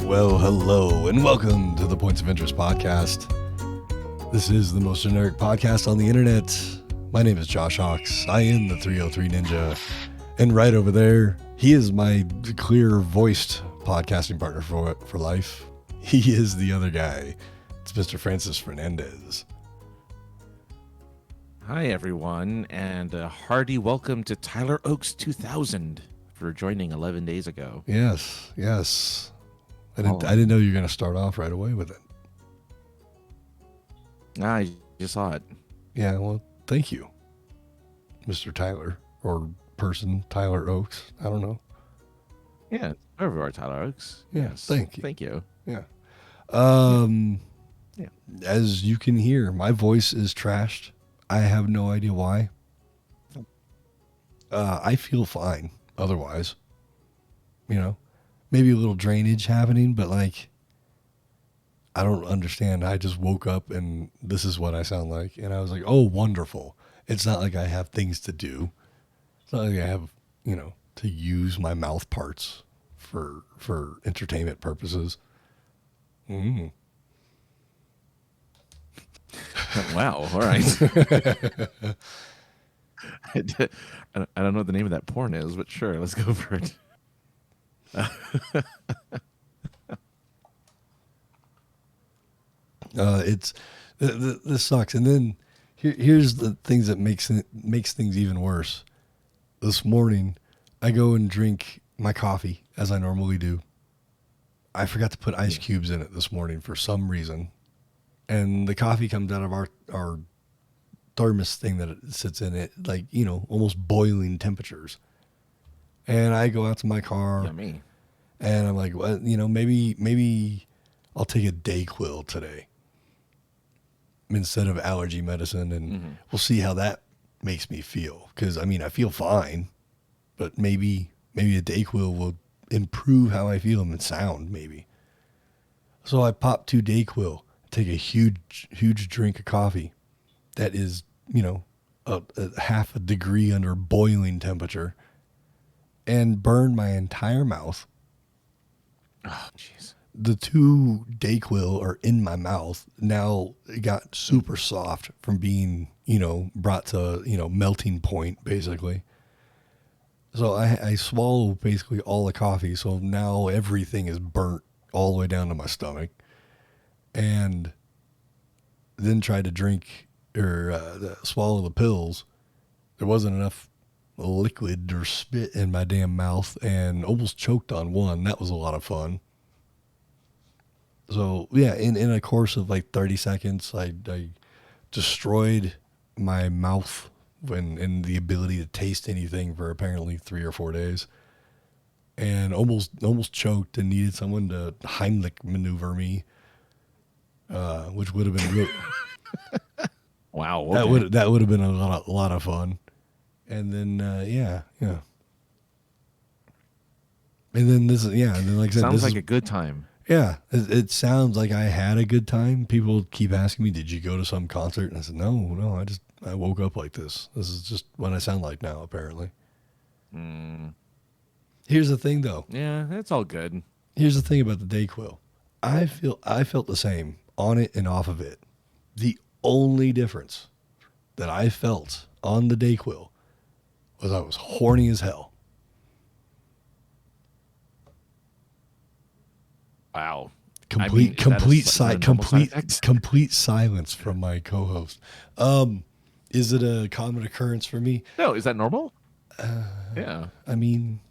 Well, hello, and welcome to the Points of Interest podcast. This is the most generic podcast on the internet. My name is Josh Hawks. I am the 303 Ninja. And right over there, he is my clear-voiced podcasting partner for life. He is the other guy. It's Mr. Francis Fernandez. Hi, everyone, and a hearty welcome to Tyler Oaks 2000 for joining 11 days ago. Yes. I didn't know you were going to start off right away with it. I just saw it. Yeah, well, thank you, Mr. Tyler, or person Tyler Oaks. I don't know. Yeah, wherever you are, Tyler Oaks. Yeah, Yes. thank you. Thank you. Yeah. Yeah. As you can hear, my voice is trashed. I have no idea why. I feel fine otherwise. Maybe a little drainage happening, but I don't understand. I just woke up and this is what I sound like. And I was like, oh, wonderful. It's not like I have things to do. It's not like I have, to use my mouth parts for entertainment purposes. Wow. All right. I don't know what the name of that porn is, but sure, let's go for it. This sucks. And then here's the things that makes things even worse. This morning, I go and drink my coffee as I normally do. I forgot to put ice cubes in it this morning for some reason. And the coffee comes out of our thermos thing that it sits in it, almost boiling temperatures. And I go out to my car. Yummy. And I'm like, well, maybe I'll take a DayQuil today instead of allergy medicine, and we'll see how that makes me feel. Because I feel fine, but maybe a DayQuil will improve how I feel and sound. Maybe. So I pop 2 DayQuil, take a huge drink of coffee that is a half a degree under boiling temperature, and burn my entire mouth. Oh, jeez. The 2 DayQuil are in my mouth. Now it got super soft from being, brought to, melting point, basically. So I swallow basically all the coffee. So now everything is burnt all the way down to my stomach. And then tried to drink or swallow the pills. There wasn't enough liquid or spit in my damn mouth, and almost choked on one. That was a lot of fun. So yeah, in a course of 30 seconds, I destroyed my mouth and the ability to taste anything for apparently 3 or 4 days, and almost choked and needed someone to Heimlich maneuver me, which would have been real. Wow. Okay. That would have been a lot of fun. And then, yeah. And then like I said, Sounds like a good time. Yeah, it sounds like I had a good time. People keep asking me, did you go to some concert? And I said, no, I woke up like this. This is just what I sound like now, apparently. Here's the thing, though. Yeah, it's all good. Here's the thing about the DayQuil. I felt the same on it and off of it. The only difference that I felt on the DayQuil was I was horny as hell. Wow. Complete silence from my co-host. Is it a common occurrence for me? No, is that normal? Yeah. Maybe.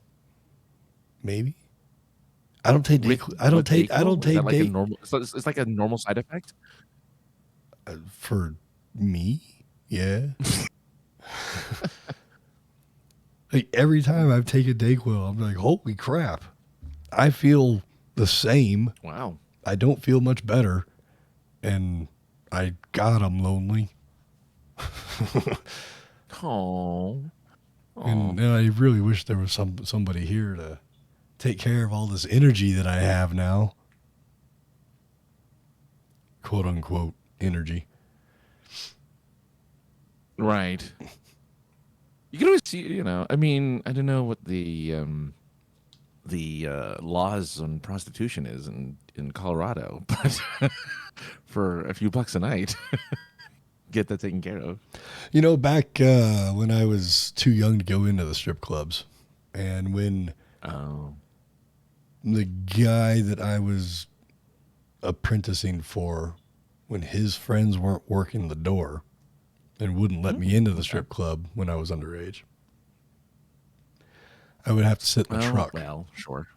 I don't take DayQuil. I don't take DayQuil. So it's like a normal side effect? For me, yeah. Every time I've taken DayQuil, I'm like, holy crap. I feel the same. Wow. I don't feel much better. And I'm lonely. Oh. And I really wish there was somebody here to take care of all this energy that I have now. Quote unquote energy. Right. You can always see, I don't know what the the laws on prostitution is in Colorado, but for a few bucks a night, get that taken care of. You know, back when I was too young to go into the strip clubs, and when Oh, the guy that I was apprenticing for, when his friends weren't working the door and wouldn't let me into the strip club when I was underage, I would have to sit in the truck. well, sure.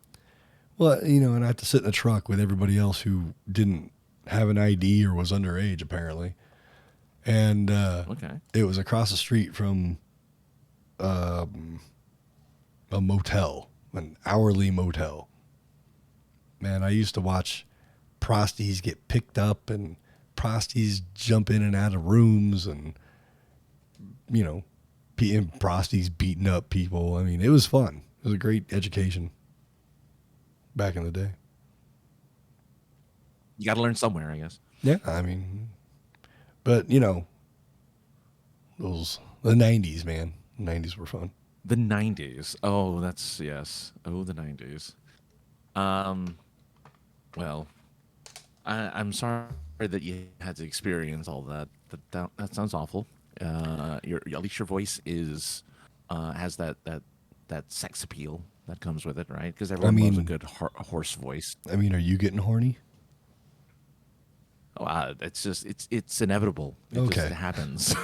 Well, you know, and I had to sit in a truck with everybody else who didn't have an ID or was underage, apparently. And Okay. it was across the street from a motel, an hourly motel. Man, I used to watch prosties get picked up and prosties jump in and out of rooms and, you know, and prosties beating up people. I mean, it was fun. It was a great education back in the day. You got to learn somewhere, I guess. Yeah, I mean, but you know, the 90s, man. The 90s were fun. The 90s. Oh, that's yes. Oh, the 90s. Well, I'm sorry that you had to experience all that. That sounds awful. At least your voice is has that sex appeal that comes with it, right? Because everyone loves a good hoarse voice. I mean, are you getting horny? Oh, it's inevitable. It Okay. just happens.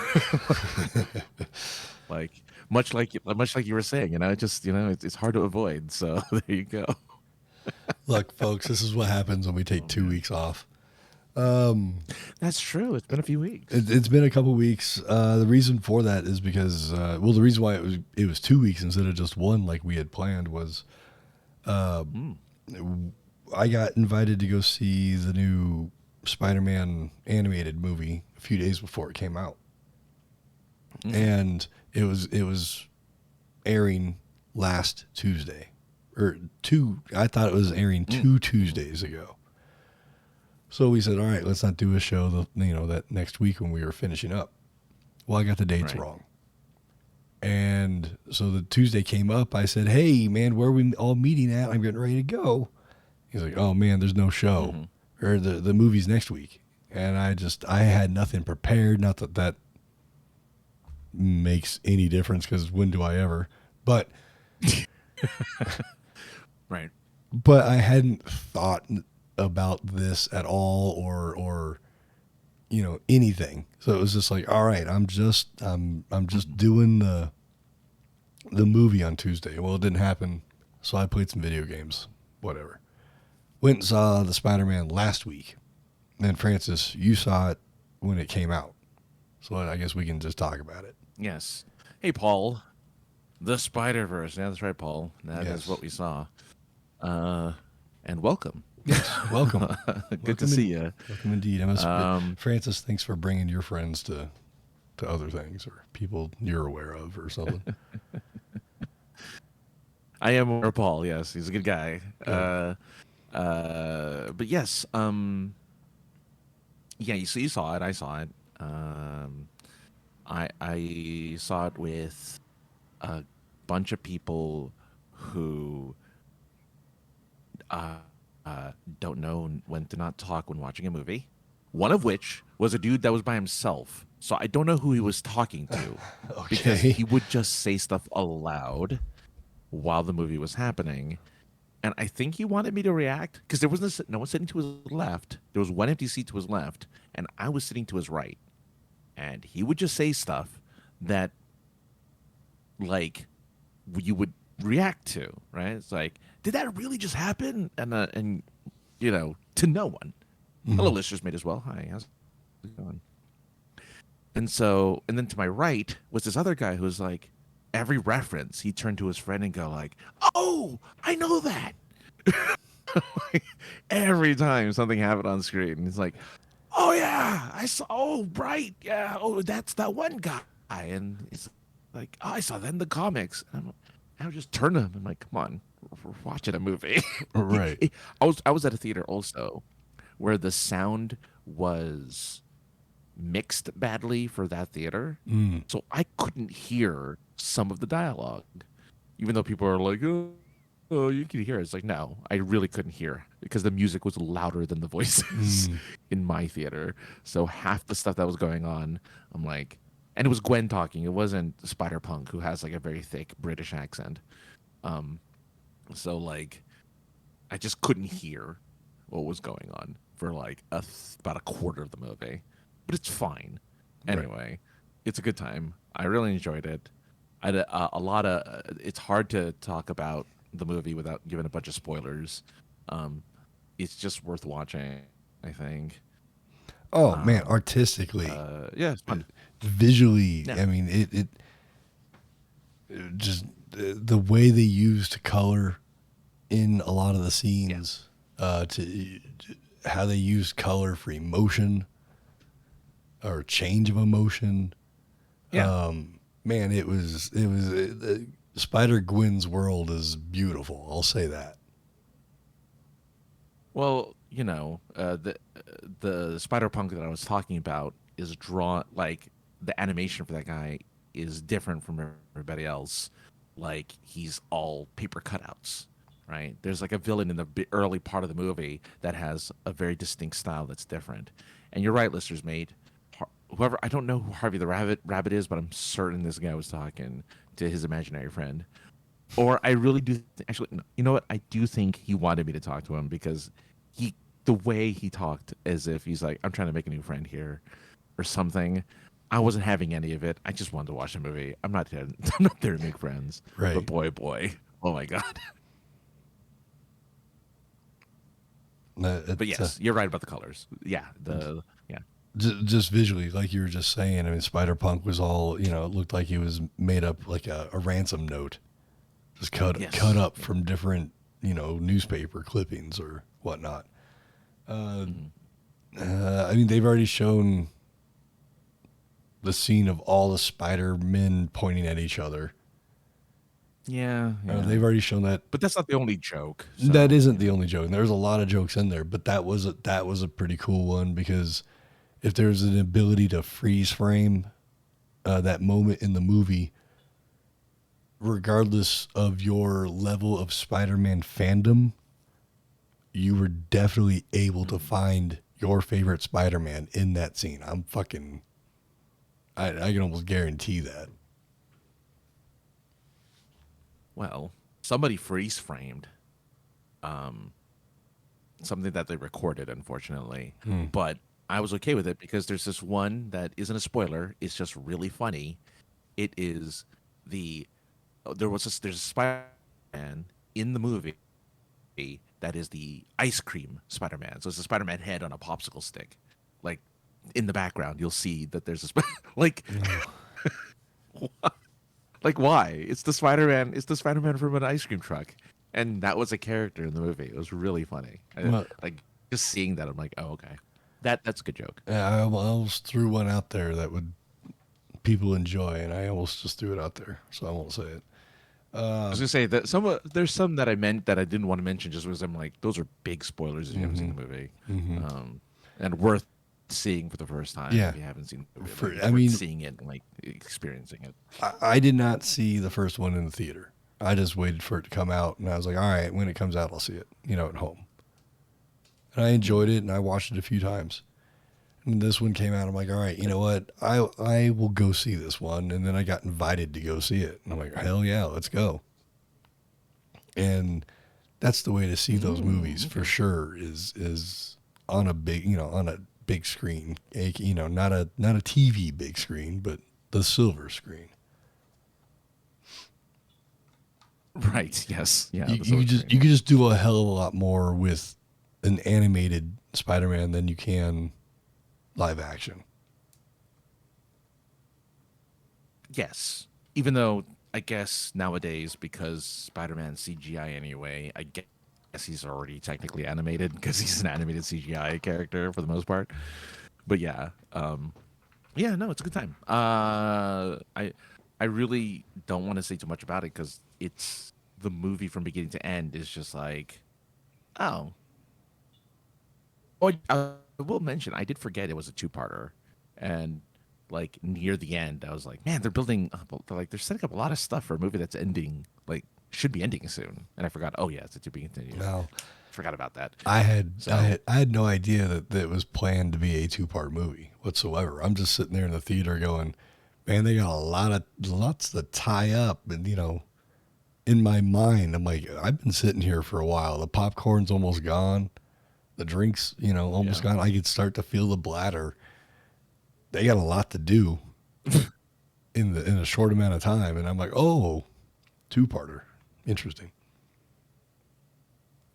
Like much like you were saying, it's hard to avoid. So there you go. Look, folks, this is what happens when we take 2 weeks off. That's true. It's been a few weeks. It's been a couple weeks. The reason for that is because, the reason why it was 2 weeks instead of just one like we had planned was, I got invited to go see the new Spider-Man animated movie a few days before it came out, and it was airing last Tuesday, I thought it was airing 2 Tuesdays ago. So we said, all right, let's not do a show that next week when we were finishing up. Well, I got the dates wrong. And so the Tuesday came up. I said, hey, man, where are we all meeting at? I'm getting ready to go. He's like, oh, man, there's no show. Or the movie's next week. And I had nothing prepared. Not that makes any difference because when do I ever? But Right. But I hadn't thought about this at all or anything. So it was just like, all right, I'm just doing the movie on Tuesday. Well, it didn't happen, so I played some video games, whatever. Went and saw the Spider-Man last week. And Francis, you saw it when it came out. So I guess we can just talk about it. Yes. Hey, Paul. The Spiderverse. Yeah, that's right, Paul. That is what we saw. And welcome. Yes, welcome. Good to see you. Welcome indeed. Francis, thanks for bringing your friends to other things or people you're aware of or something. I am aware of Paul. Yes, he's a good guy. Yeah. But yes, yeah. So you saw it. I saw it. I saw it with a bunch of people who don't know when to not talk when watching a movie. One of which was a dude that was by himself. So I don't know who he was talking to because he would just say stuff aloud while the movie was happening. And I think he wanted me to react because there was no one sitting to his left. There was one empty seat to his left, and I was sitting to his right. And he would just say stuff that, like, you would react to, right? It's like, did that really just happen? And to no one. Hello, listeners, mate, as well. Hi, how's it going? And then to my right was this other guy who was like, every reference, he turned to his friend and go like, oh, I know that. Every time something happened on screen, he's like, oh yeah, I saw, oh right, yeah, oh that's that one guy. And he's like, oh, I saw that in the comics. And I would just turn to him. I'm like, come on, we're watching a movie. Right. I was at a theater also where the sound was mixed badly for that theater. So I couldn't hear some of the dialogue, even though people are like, oh, oh, you can hear it. It's like, no, I really couldn't hear because the music was louder than the voices in my theater. So half the stuff that was going on, I'm like, and it was Gwen talking. It wasn't Spider Punk, who has like a very thick British accent. Um, so like, I just couldn't hear what was going on for like about a quarter of the movie, but it's fine. Right. Anyway, it's a good time. I really enjoyed it. I had a lot of. It's hard to talk about the movie without giving a bunch of spoilers. Um, it's just worth watching, I think. Oh man, artistically, Yeah, it's fun. visually, Yeah. I mean, it just the way they used color in a lot of the scenes, to how they used color for emotion or change of emotion. Yeah. Man, it was Spider Gwen's world is beautiful. I'll say that. Well, the Spider Punk that I was talking about is drawn like the animation for that guy is different from everybody else. Like he's all paper cutouts, right? There's like a villain in the early part of the movie that has a very distinct style that's different. And you're right, listeners, mate. Whoever I don't know who Harvey the Rabbit is, but I'm certain this guy was talking to his imaginary friend. Or I really do actually. You know what? I do think he wanted me to talk to him because the way he talked, as if he's like, "I'm trying to make a new friend here," or something. I wasn't having any of it. I just wanted to watch the movie. I'm not there. I'm not there to make friends. Right. But boy, oh my god. But yes, you're right about the colors. Yeah, yeah. Just visually, like you were just saying. I mean, Spider Punk was all, it looked like he was made up like a ransom note, just cut up from different, newspaper clippings or whatnot. I mean, they've already shown the scene of all the Spider-Men pointing at each other. Yeah. They've already shown that. But that's not the only joke. So. That isn't the only joke. There's a lot of jokes in there, but that was a pretty cool one because if there's an ability to freeze frame that moment in the movie, regardless of your level of Spider-Man fandom, you were definitely able to find your favorite Spider-Man in that scene. I can almost guarantee that. Well, somebody freeze framed something that they recorded, unfortunately. But I was okay with it because there's this one that isn't a spoiler. It's just really funny. It is there's a Spider-Man in the movie that is the ice cream Spider-Man. So it's a Spider-Man head on a popsicle stick. Like in the background, you'll see that there's a like. Like why? It's the Spider-Man. It's the Spider-Man from an ice cream truck, and that was a character in the movie. It was really funny. Like just seeing that, I'm like, oh okay, that's a good joke. Yeah, I almost threw one out there that would people enjoy, and I almost just threw it out there, so I won't say it. I was gonna say that there's some that I meant that I didn't want to mention just because I'm like those are big spoilers if you haven't seen the movie, and worth seeing for the first time. Yeah. If you haven't seen the movie, I mean, seeing it and like experiencing it. I did not see the first one in the theater. I just waited for it to come out, and I was like, all right, when it comes out, I'll see it, at home. And I enjoyed it, and I watched it a few times. And this one came out, I'm like, all right, you know what? I will go see this one. And then I got invited to go see it. And I'm like, hell yeah, let's go. And that's the way to see those movies for sure is on a big, on a big screen, not a TV big screen, but the silver screen. Right. Yes. Yeah. You could just do a hell of a lot more with an animated Spider-Man than you can live action. Yes. Even though I guess nowadays, because Spider-Man's CGI anyway, I guess he's already technically animated because he's an animated CGI character for the most part. But yeah. Yeah, no, it's a good time. I really don't want to say too much about it because it's the movie from beginning to end is just like, oh. I will mention, I did forget it was a two-parter. And like near the end, I was like, man, they're setting up a lot of stuff for a movie that's ending like should be ending soon, and I forgot. Oh yeah, it's a to be continued. No, Forgot about that. I had no idea that it was planned to be a 2-part movie whatsoever. I'm just sitting there in the theater going, man, they got lots to tie up, and in my mind, I'm like, I've been sitting here for a while. The popcorn's almost gone. The drinks, almost gone. I could start to feel the bladder. They got a lot to do in a short amount of time. And I'm like, oh, 2-parter. Interesting.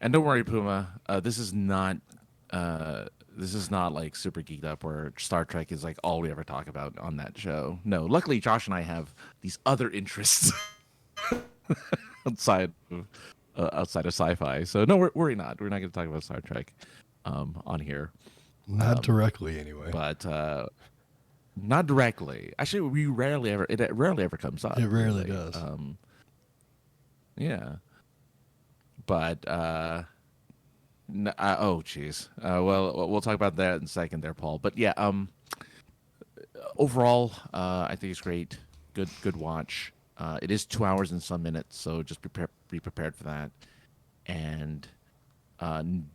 And don't worry, Puma. This is not like super geeked up where Star Trek is like all we ever talk about on that show. No, luckily Josh and I have these other interests outside of sci-fi. So no, worry not. We're not going to talk about Star Trek on here. Not directly, anyway. But not directly. Actually, it rarely ever comes up. It rarely does. Yeah. But oh jeez. Well, we'll talk about that in a second there, Paul. But yeah, overall, I think it's great. Good watch. It is 2 hours and some minutes, so just be prepared for that. And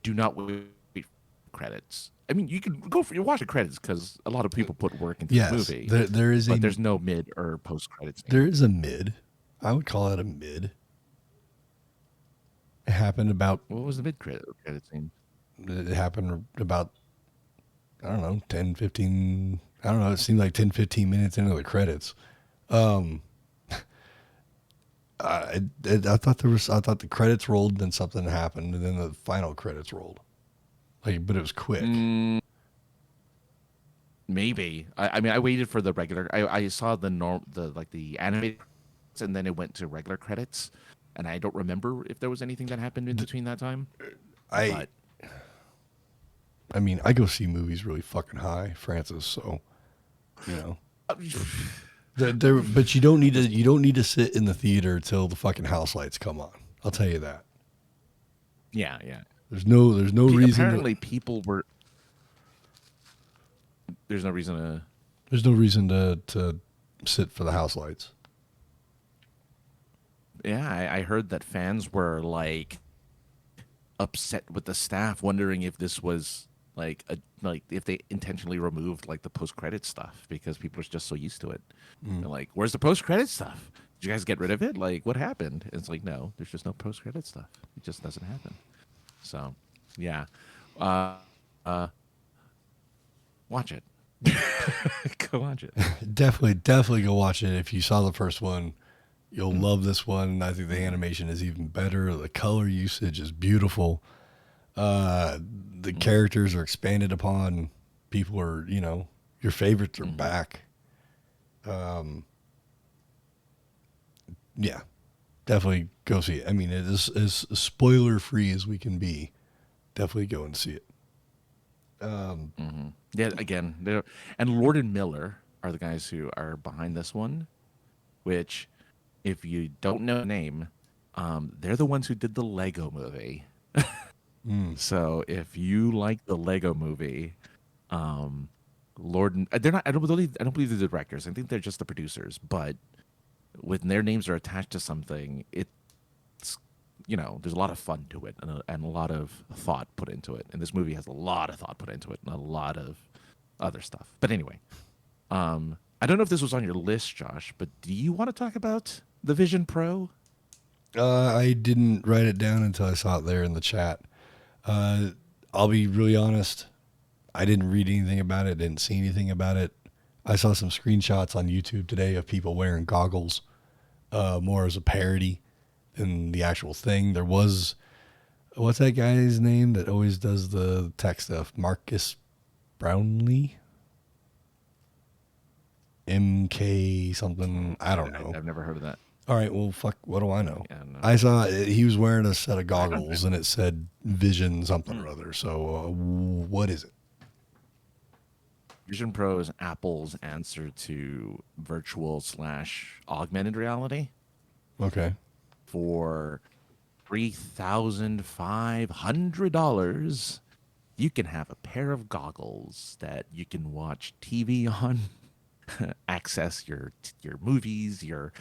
do not wait for credits. I mean, you can watch the credits because a lot of people put work into the movie. There's no mid or post credits. There is a mid. I would call it a mid. It happened about... What was the mid credit scene? It happened about, I don't know, 10, 15... I don't know, it seemed like 10, 15 minutes into the credits. I thought the credits rolled, then something happened, and then the final credits rolled. But it was quick. Maybe. I mean, I waited for the regular... I saw the animated, and then it went to regular credits. And I don't remember if there was anything that happened in between that time. I mean, I go see movies really fucking high, Francis. So, but you don't need to sit in the theater till the fucking house lights come on. I'll tell you that. Yeah. There's no reason. Apparently, people were. There's no reason to. There's no reason to sit for the house lights. Yeah, I heard that fans were like upset with the staff, wondering if this was like if they intentionally removed like the post-credit stuff because people are just so used to it. They're like, "Where's the post-credit stuff? Did you guys get rid of it? Like, what happened?" And it's like, no, there's just no post-credit stuff. It just doesn't happen. So, yeah, watch it. Go watch it. Definitely go watch it. If you saw the first one, you'll love this one. I think the animation is even better. The color usage is beautiful. The characters are expanded upon. People are, your favorites are back. Yeah, definitely go see it. I mean, it is as spoiler free as we can be. Definitely go and see it. Yeah, again, and Lord and Miller are the guys who are behind this one, which, if you don't know the name, they're the ones who did the Lego movie. So if you like the Lego movie, they're not. I don't believe they're the directors. I think they're just the producers. But when their names are attached to something, it's there's a lot of fun to it and a lot of thought put into it. And this movie has a lot of thought put into it and a lot of other stuff. But anyway, I don't know if this was on your list, Josh, but do you want to talk about the Vision Pro? I didn't write it down until I saw it there in the chat. I'll be really honest. I didn't read anything about it. Didn't see anything about it. I saw some screenshots on YouTube today of people wearing goggles, more as a parody than the actual thing. There was, what's that guy's name that always does the tech stuff? Marcus Brownlee? MK something. I don't know. I've never heard of that. All right, well, fuck, what do I know? Yeah, no. I saw he was wearing a set of goggles, and it said Vision something or other. So what is it? Vision Pro is Apple's answer to virtual/augmented reality. Okay. For $3,500, you can have a pair of goggles that you can watch TV on, access your movies, your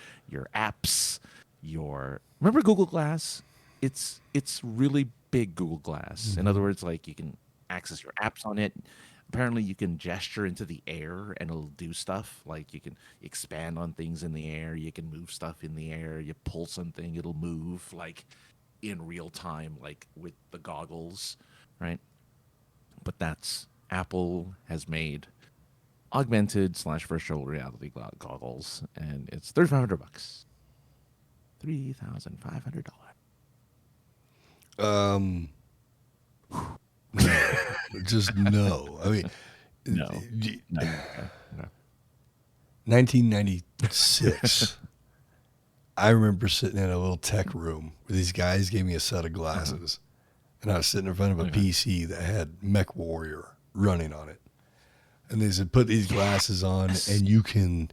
apps, your remember Google Glass? It's really big Google Glass. In other words, like you can access your apps on it. Apparently, you can gesture into the air and it'll do stuff. Like you can expand on things in the air. You can move stuff in the air. You pull something, it'll move like in real time, like with the goggles, right? But that's Apple has made augmented / virtual reality goggles, and it's $3,500. $3,500. No, just no. I mean, No. d- No. 1996. I remember sitting in a little tech room where these guys gave me a set of glasses, and I was sitting in front of a PC that had Mech Warrior running on it. And they said, put these glasses on, and you can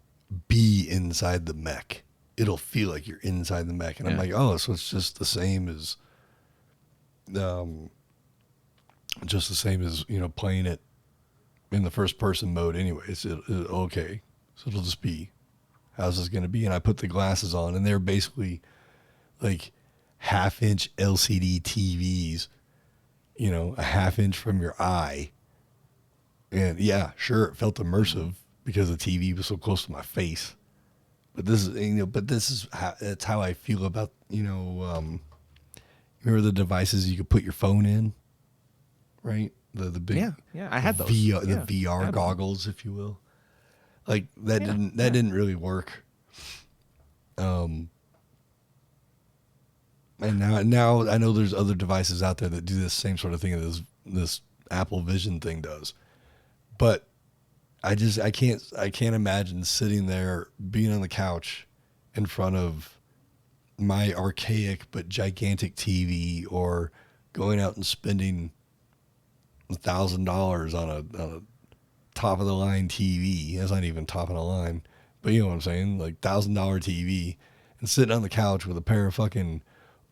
be inside the mech. It'll feel like you're inside the mech. And I'm like, oh, so it's just the same as, playing it in the first person mode anyway. Okay. So it'll just be, how's this going to be? And I put the glasses on, and they're basically like 1/2-inch LCD TVs, a 1/2 inch from your eye. And yeah, sure, it felt immersive because the TV was so close to my face. But this is that's how I feel about, remember the devices you could put your phone in, right? The big I had those. the VR goggles, if you will. Like that didn't really work. And now I know there's other devices out there that do this same sort of thing that this Apple Vision thing does. But I can't imagine sitting there being on the couch in front of my archaic but gigantic TV, or going out and spending $1,000 on a top of the line TV. That's not even top of the line, but you know what I'm saying? Like $1,000 TV, and sitting on the couch with a pair of fucking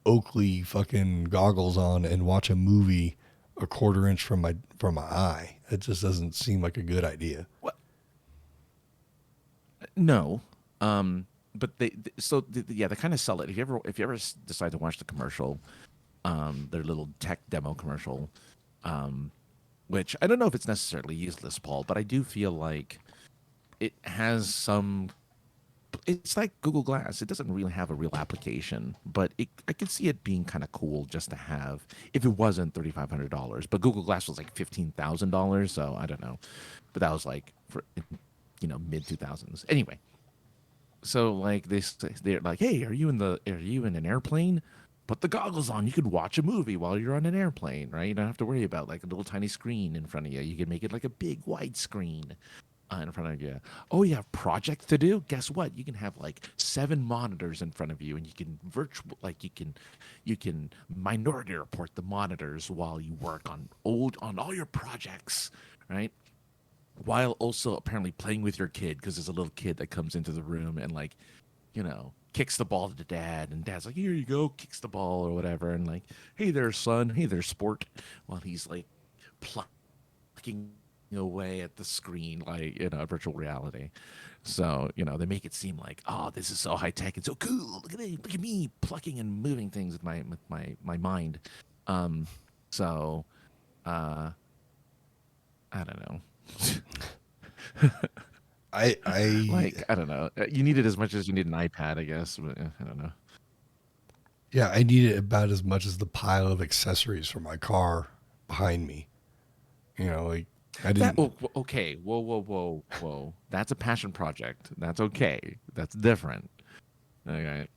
Oakley fucking goggles on and watch a movie a 1/4 inch from my eye. It just doesn't seem like a good idea. What? No. But they kind of sell it. If you ever decide to watch the commercial, their little tech demo commercial, which I don't know if it's necessarily useless, Paul, but I do feel like it has some. It's like Google Glass. It doesn't really have a real application, but I could see it being kind of cool just to have if it wasn't $3,500. But Google Glass was like $15,000, so I don't know. But that was like for mid 2000s. Anyway, so like they're like, hey, are you in an airplane? Put the goggles on. You could watch a movie while you're on an airplane, right? You don't have to worry about like a little tiny screen in front of you. You can make it like a big wide screen in front of you. Oh, you have projects to do? Guess what? You can have like 7 monitors in front of you, and you can you can minority report the monitors while you work on all your projects, right? While also apparently playing with your kid, because there's a little kid that comes into the room and like, kicks the ball to dad, and dad's like, here you go, kicks the ball or whatever, and like, hey there, son, hey there, sport, while he's like plucking away at the screen, like virtual reality. So they make it seem like, oh, this is so high tech and so cool. Look at me plucking and moving things with my mind. So I don't know. I don't know. You need it as much as you need an iPad, I guess. But I don't know. Yeah, I need it about as much as the pile of accessories for my car behind me. Like I didn't. Okay. Whoa. That's a passion project. That's okay. That's different. Okay.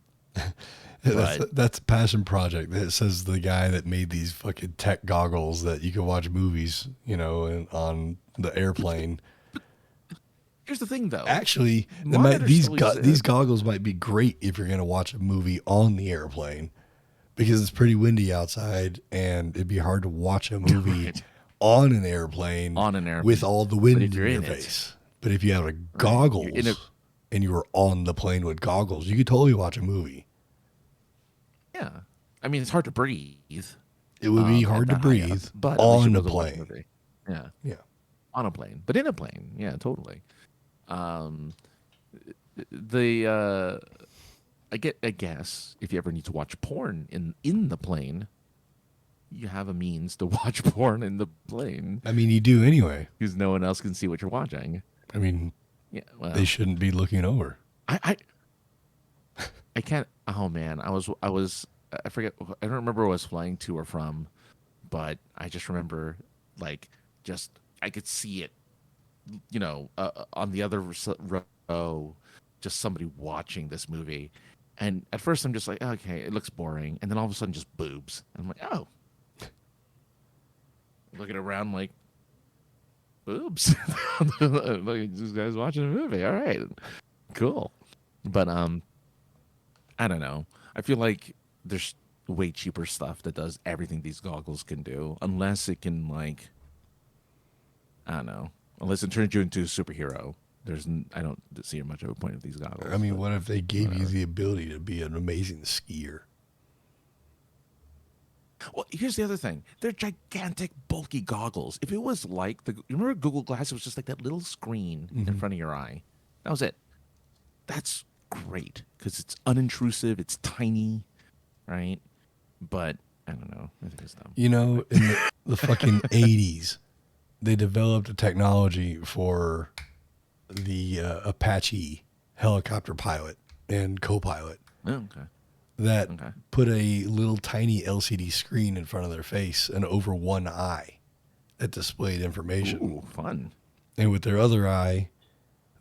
That's a passion project. That says the guy that made these fucking tech goggles that you can watch movies, on the airplane. Here's the thing, though. Actually, these goggles might be great if you're going to watch a movie on the airplane, because it's pretty windy outside, and it'd be hard to watch a movie on an airplane with all the wind in your face. But if you have a goggles and you were on the plane with goggles, you could totally watch a movie. Yeah, I mean, it's hard to breathe. It would be hard to breathe, but on a plane. Yeah, on a plane, but in a plane, yeah, totally. I guess if you ever need to watch porn in the plane, you have a means to watch porn in the plane. I mean, you do anyway. Because no one else can see what you're watching. I mean, yeah, well, they shouldn't be looking over. I can't. Oh man, I forget. I don't remember where I was flying to or from, but I just remember I could see it, on the other row, just somebody watching this movie, and at first I'm just like, okay, it looks boring, and then all of a sudden just boobs, and I'm like, oh, looking around like boobs. Look, this guy's watching a movie. All right, cool, but I don't know. I feel like there's way cheaper stuff that does everything these goggles can do, unless it can I don't know. Unless it turns you into a superhero, I don't see much of a point of these goggles. I mean, what if they gave you the ability to be an amazing skier? Well, here's the other thing. They're gigantic, bulky goggles. If it was like you remember Google Glass? It was just like that little screen in front of your eye. That was it. That's great because it's unintrusive. It's tiny, right? But I don't know. I think it's dumb. In the fucking 80s, they developed a technology for the Apache helicopter pilot and co-pilot that put a little tiny LCD screen in front of their face and over one eye that displayed information. Ooh, fun. And with their other eye,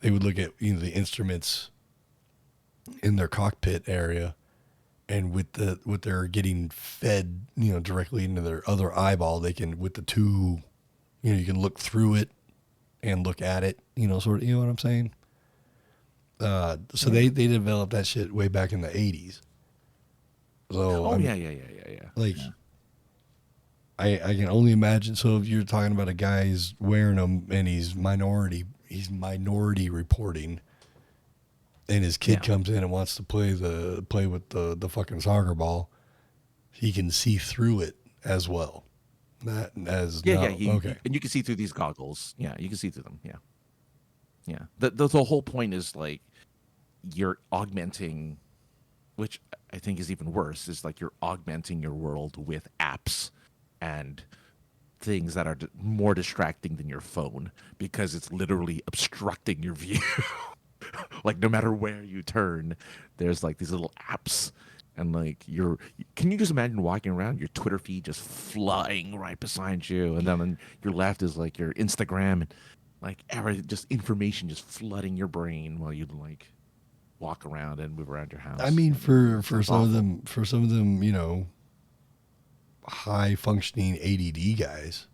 they would look at the instruments in their cockpit area, and with they're getting fed directly into their other eyeball, they can with the two, you can look through it and look at it, sort of, you know what I'm saying? So they developed that shit way back in the 80s. So yeah. Like, I can only imagine. So if you're talking about a guy's wearing them and he's minority reporting, and his kid comes in and wants to play with the fucking soccer ball, he can see through it as well. Okay. And you can see through these goggles. Yeah, you can see through them. Yeah. The whole point is like you're augmenting, which I think is even worse, is like you're augmenting your world with apps and things that are more distracting than your phone because it's literally obstructing your view. Like no matter where you turn, there's like these little apps, and like can you just imagine walking around your Twitter feed just flying right beside you, and then on your left is like your Instagram, and like just information just flooding your brain while you like walk around and move around your house. I mean, for some of them, high functioning ADD guys.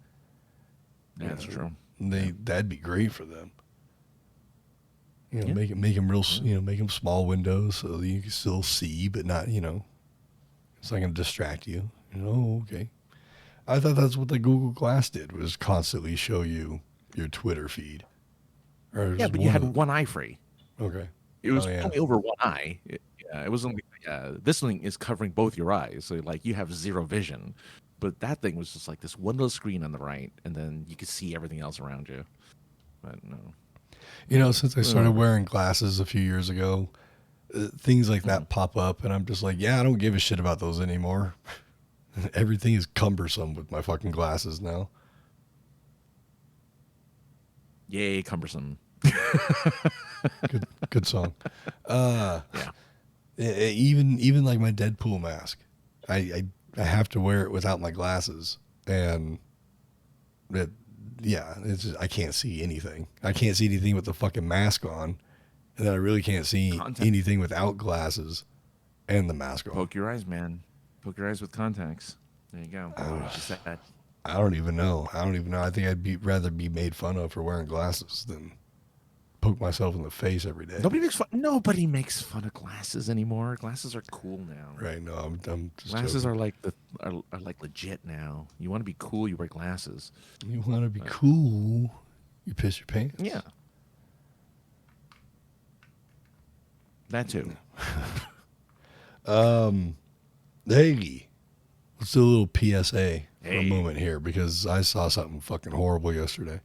Yeah, that's true. That'd be great for them. Make them real, make them small windows so that you can still see, but not, it's not going to distract you. Okay. I thought that's what the Google Glass did, was constantly show you your Twitter feed. But you had one eye free. Okay. It was only over one eye. It was only, this thing is covering both your eyes. So like you have zero vision, but that thing was just like this one little screen on the right, and then you could see everything else around you. But no. Since I started wearing glasses a few years ago, things like that pop up, and I'm just like, I don't give a shit about those anymore. Everything is cumbersome with my fucking glasses now. Yay, cumbersome. Good song. Even like my Deadpool mask, I have to wear it without my glasses, and it's just, I can't see anything. I can't see anything with the fucking mask on, and then I really can't see anything without glasses and the mask on. Poke your eyes, man. Poke your eyes with contacts. There you go. I don't even know. I think I'd rather be made fun of for wearing glasses than poke myself in the face every day. Nobody makes fun of glasses anymore. Glasses are cool now. Right? No, I'm just glasses joking. are like legit now. You want to be cool, you wear glasses. You want to be cool, you piss your pants. Yeah. That too. Hey, let's do a little PSA for a moment here, because I saw something fucking horrible yesterday.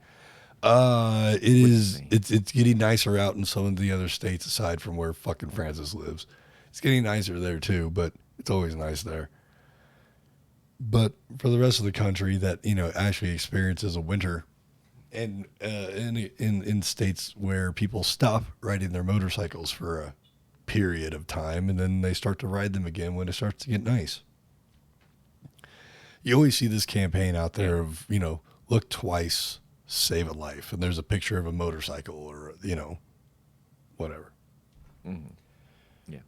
It's getting nicer out in some of the other states aside from where fucking Francis lives. It's getting nicer there too, but it's always nice there. But for the rest of the country that, actually experiences a winter, and in states where people stop riding their motorcycles for a period of time and then they start to ride them again when it starts to get nice. You always see this campaign out there of, look twice, save a life. And there's a picture of a motorcycle or, whatever. Mm-hmm. Yeah.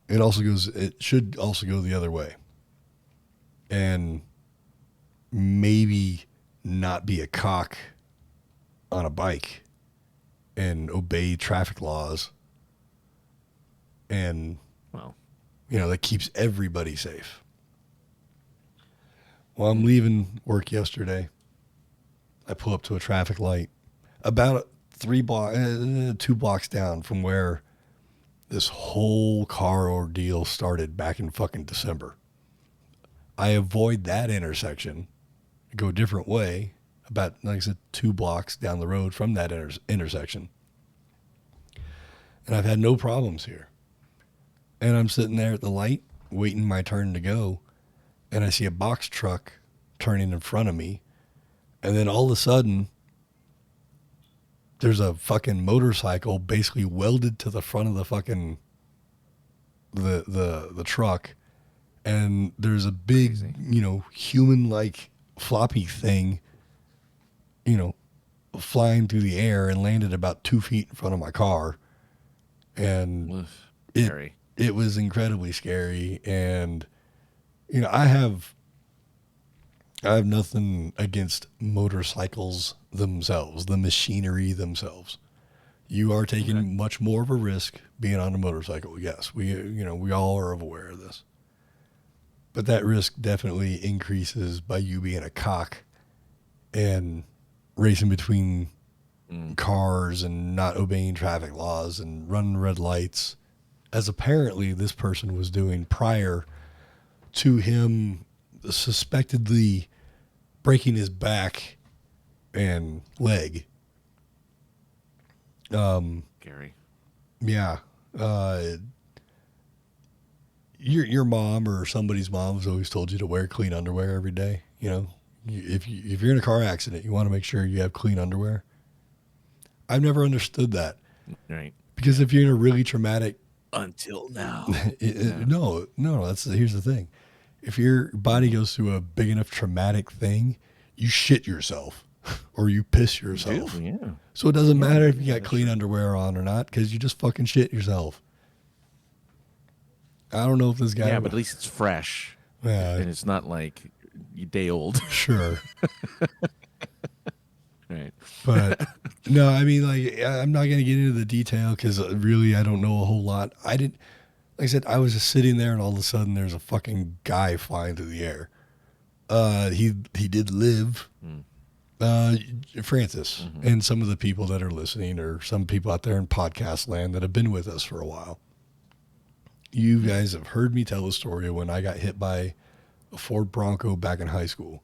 It should also go the other way. And maybe not be a cock on a bike and obey traffic laws. And, that keeps everybody safe. Well, I'm leaving work yesterday. I pull up to a traffic light about 2 blocks down from where this whole car ordeal started back in fucking December. I avoid that intersection, go a different way, about, like I said, 2 blocks down the road from that intersection. And I've had no problems here. And I'm sitting there at the light, waiting my turn to go. And I see a box truck turning in front of me. And then all of a sudden, there's a fucking motorcycle basically welded to the front of the fucking the truck. And there's a big, human-like floppy thing, flying through the air and landed about 2 feet in front of my car. And it was incredibly scary. And I have nothing against motorcycles themselves, the machinery themselves. You are taking much more of a risk being on a motorcycle. Yes, we all are aware of this. But that risk definitely increases by you being a cock and racing between cars and not obeying traffic laws and running red lights, as apparently this person was doing prior to him suspectedly breaking his back and leg. Gary. Yeah. Your mom or somebody's mom has always told you to wear clean underwear every day. If you're in a car accident, you want to make sure you have clean underwear. I've never understood that. Right. Because if you're in a really traumatic... Until now. No. Here's the thing. If your body goes through a big enough traumatic thing, you shit yourself or you piss yourself. You do, yeah. So it doesn't matter if you got clean underwear on or not, because you just fucking shit yourself. I don't know if this guy... Yeah, but at least it's fresh. Yeah. And it's not like a day old. Sure. Right. But no, I mean, like, I'm not going to get into the detail because really I don't know a whole lot. Like I said, I was just sitting there and all of a sudden there's a fucking guy flying through the air. He did live. Francis and some of the people that are listening, or some people out there in podcast land that have been with us for a while. You guys have heard me tell the story of when I got hit by a Ford Bronco back in high school.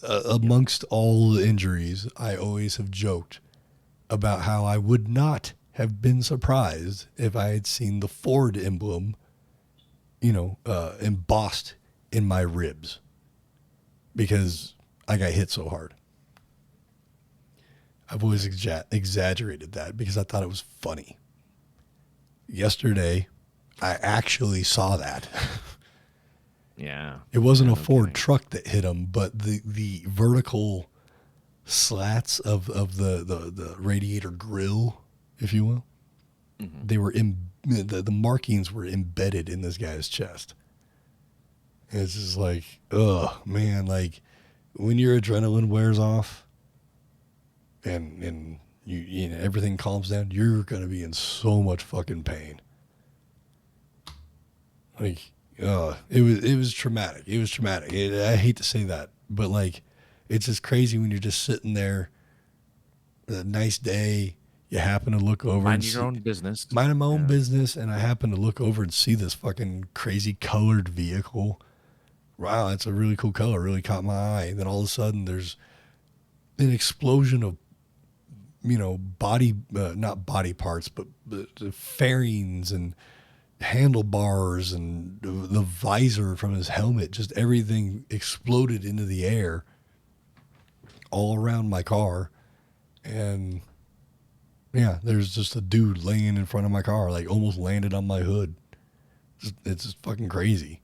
Amongst all the injuries, I always have joked about how I would not have been surprised if I had seen the Ford emblem, embossed in my ribs, because I got hit so hard. I've always exaggerated that because I thought it was funny. Yesterday, I actually saw that. Yeah. It wasn't a Ford truck that hit him, but the vertical slats of the radiator grill, if you will, they were the markings were embedded in this guy's chest. And it's just like, oh man, like when your adrenaline wears off and you everything calms down, you're gonna be in so much fucking pain. Like, it was traumatic. It was traumatic. I hate to say that, but like, it's just crazy when you're just sitting there, a nice day, you happen to look over Mind your own business. Mind my own business, and I happen to look over and see this fucking crazy colored vehicle. Wow, that's a really cool color. Really caught my eye. And then all of a sudden, there's an explosion of, body, not body parts, but the fairings and handlebars and the visor from his helmet, just everything exploded into the air all around my car. And yeah, there's just a dude laying in front of my car, like almost landed on my hood. It's just fucking crazy.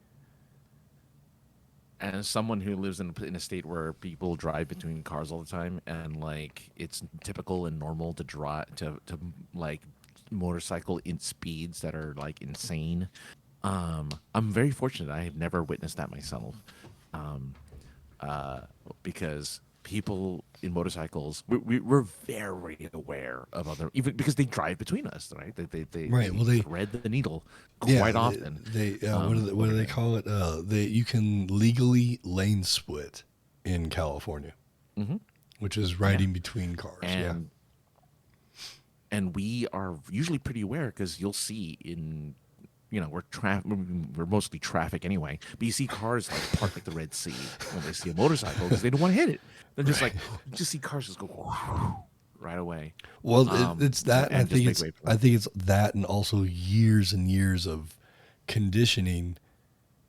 And as someone who lives in a state where people drive between cars all the time, and like it's typical and normal to drive to like motorcycle in speeds that are like insane. I'm very fortunate. I have never witnessed that myself, because people in motorcycles, we're very aware of other, even because they drive between us, right? They Right. Well, they thread the needle quite often. What do they call it? You can legally lane split in California, which is riding between cars. And we are usually pretty aware because you'll see in, we're mostly traffic anyway, but you see cars like parked like the Red Sea when they see a motorcycle because they don't want to hit it. They're just like, you just see cars just go right away. Well, it's that. And I think it's that, and also years and years of conditioning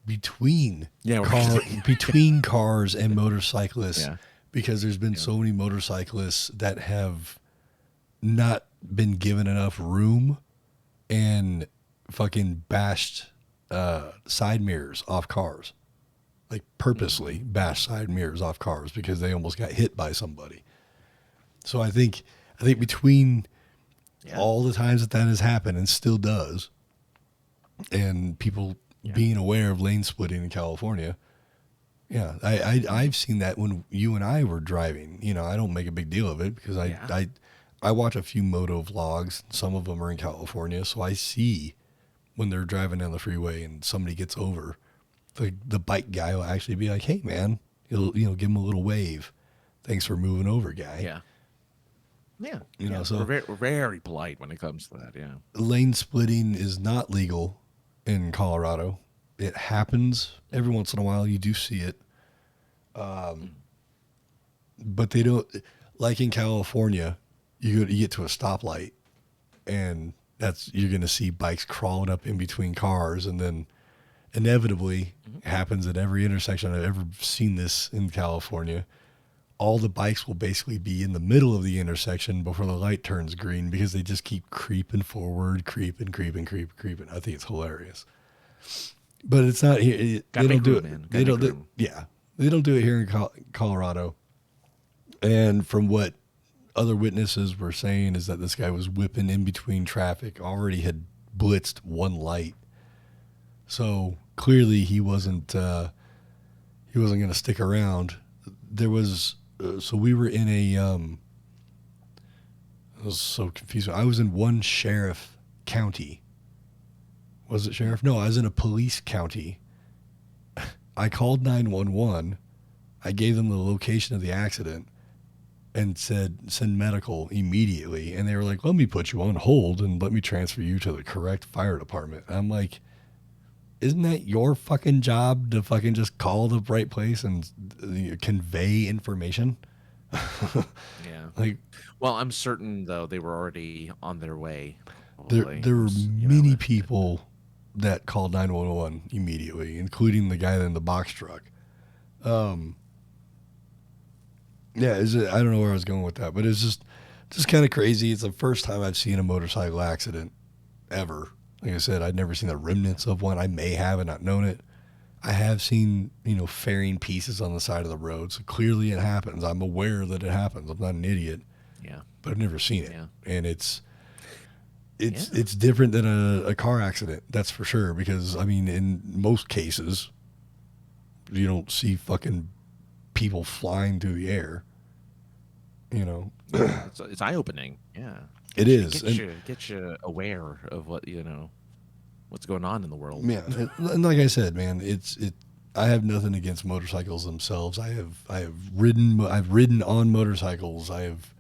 between between cars and motorcyclists, because there's been so many motorcyclists that have not been given enough room and fucking bashed side mirrors off cars, like purposely bashed side mirrors off cars because they almost got hit by somebody. So I think between all the times that has happened and still does, and people being aware of lane splitting in California, I've seen that when you and I were driving. I don't make a big deal of it because I watch a few moto vlogs. Some of them are in California, so I see when they're driving down the freeway and somebody gets over, the bike guy will actually be like, "Hey, man," he'll give him a little wave. "Thanks for moving over, guy." Yeah. So we're very polite when it comes to that. Yeah. Lane splitting is not legal in Colorado. It happens every once in a while. You do see it, but they don't. Like in California, you get to a stoplight, and you're going to see bikes crawling up in between cars, and then inevitably happens at every intersection. I've ever seen this in California. All the bikes will basically be in the middle of the intersection before the light turns green because they just keep creeping forward, creeping. I think it's hilarious. But it's not here. They don't do it. They don't do it here in Colorado. And from what other witnesses were saying is that this guy was whipping in between traffic, already had blitzed one light. So clearly he wasn't going to stick around. There was, so we were in I was so confused. I was in one sheriff county. Was it sheriff? No, I was in a police county. I called 911. I gave them the location of the accident and said, send medical immediately. And they were like, let me put you on hold and let me transfer you to the correct fire department. And I'm like, isn't that your fucking job to fucking just call the right place and convey information? Well, I'm certain though they were already on their way. There were many people that called 911 immediately, including the guy in the box truck. I don't know where I was going with that, but it's just kind of crazy. It's the first time I've seen a motorcycle accident ever. Like I said, I'd never seen the remnants of one. I may have and not known it. I have seen, fairing pieces on the side of the road. So clearly it happens. I'm aware that it happens. I'm not an idiot. Yeah. But I've never seen it. Yeah. And it's different than a car accident. That's for sure. Because, in most cases, you don't see fucking people flying through the air. It's eye-opening. Yeah. It is. Get you aware of what, what's going on in the world. Yeah. And like I said, man, I have nothing against motorcycles themselves. I've ridden on motorcycles. I have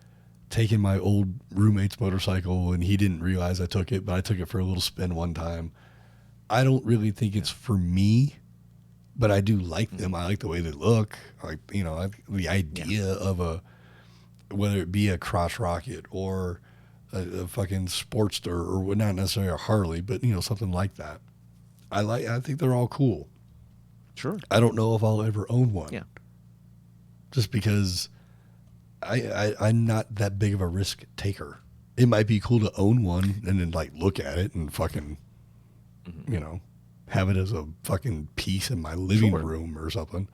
taken my old roommate's motorcycle and he didn't realize I took it, but I took it for a little spin one time. I don't really think it's for me, but I do like them. I like the way they look. The idea of whether it be a crotch rocket or a fucking Sportster, or not necessarily a Harley, but something like that. I think they're all cool. Sure. I don't know if I'll ever own one. Yeah. Just because I'm not that big of a risk taker. It might be cool to own one and then like look at it and fucking, have it as a fucking piece in my living room or something.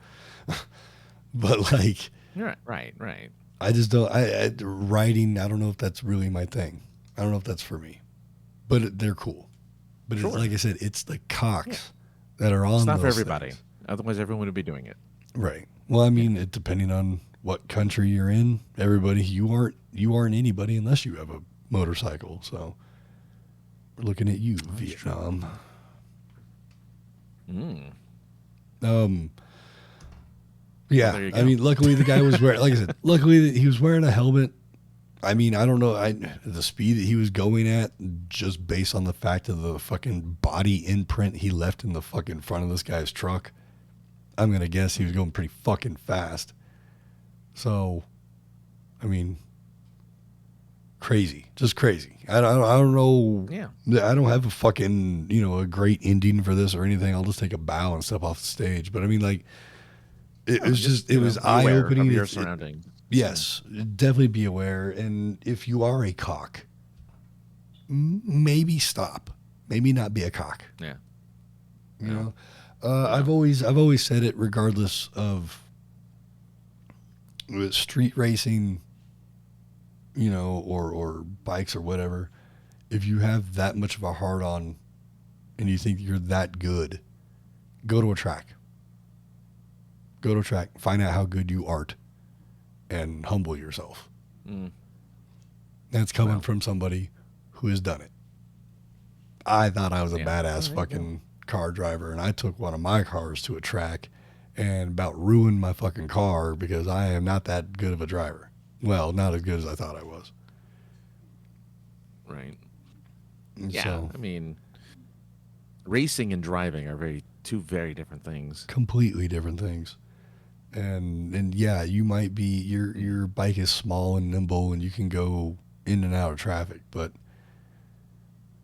But like, right. I just don't. Writing, I don't know if that's really my thing. I don't know if that's for me. But they're cool. But it's, like I said, it's the cocks that are on. It's not those for everybody. things. Otherwise, everyone would be doing it. Right. Well, I mean, it depending on what country you're in, everybody, you aren't anybody unless you have a motorcycle. So we're looking at you, that's Vietnam. Yeah, well, I mean, luckily the guy was wearing, like I said, luckily he was wearing a helmet. I mean, I don't know, the speed that he was going at, just based on the fact of the fucking body imprint he left in the fucking front of this guy's truck. I'm going to guess he was going pretty fucking fast. So, I mean, crazy. Just crazy. I don't know. Yeah. I don't have a fucking, a great ending for this or anything. I'll just take a bow and step off the stage. But I mean, like, it was just, it was eye-opening. Of your surroundings. Yes. Definitely be aware. And if you are a cock, maybe stop. Maybe not be a cock. Yeah. You know? I've always said it, regardless of street racing, or bikes or whatever. If you have that much of a hard on and you think you're that good, go to a track. Go to a track, find out how good you art, and humble yourself. That's coming from somebody who has done it. I thought I was a badass fucking car driver, and I took one of my cars to a track and about ruined my fucking car because I am not that good of a driver. Well, not as good as I thought I was. Right. Yeah. I mean, racing and driving are two very different things. Completely different things. And yeah, you might be, your bike is small and nimble and you can go in and out of traffic, but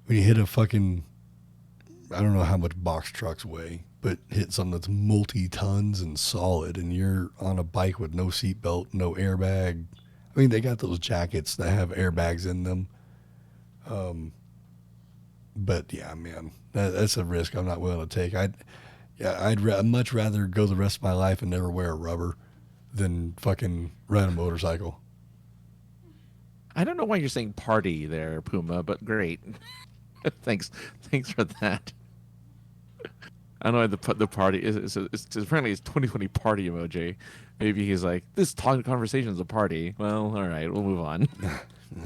when you hit a fucking, I don't know how much box trucks weigh, but hit something that's multi-tons and solid, and you're on a bike with no seatbelt, no airbag. I mean, they got those jackets that have airbags in them. But yeah, man, that's a risk I'm not willing to take. I'd much rather go the rest of my life and never wear a rubber than fucking ride a motorcycle. I don't know why you're saying party there, Puma, but great. Thanks for that. I don't know why the party is apparently it's 2020 party emoji. Maybe he's like, this conversation is a party. Well, all right, we'll move on.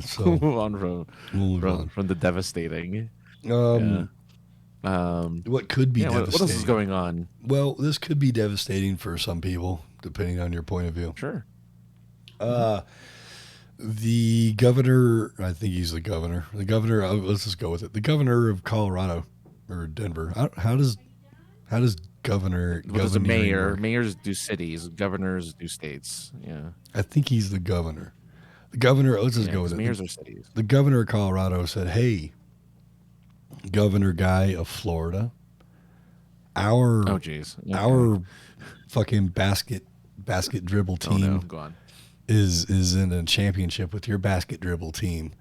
So, we'll move on from the devastating. What could be devastating? What else is going on? Well, this could be devastating for some people, depending on your point of view. Sure. The governor, I think he's the governor. The governor, let's just go with it. The governor of Colorado or Denver. How does governor? Well, there's a mayor. Mayors do cities. Governors do states. Yeah. I think he's the governor. The governor. Let's just go with it. Mayors are cities. The governor of Colorado said, "Hey, governor guy of Florida, our fucking basket dribble team." Oh no, go on. Is in a championship with your basket dribble team.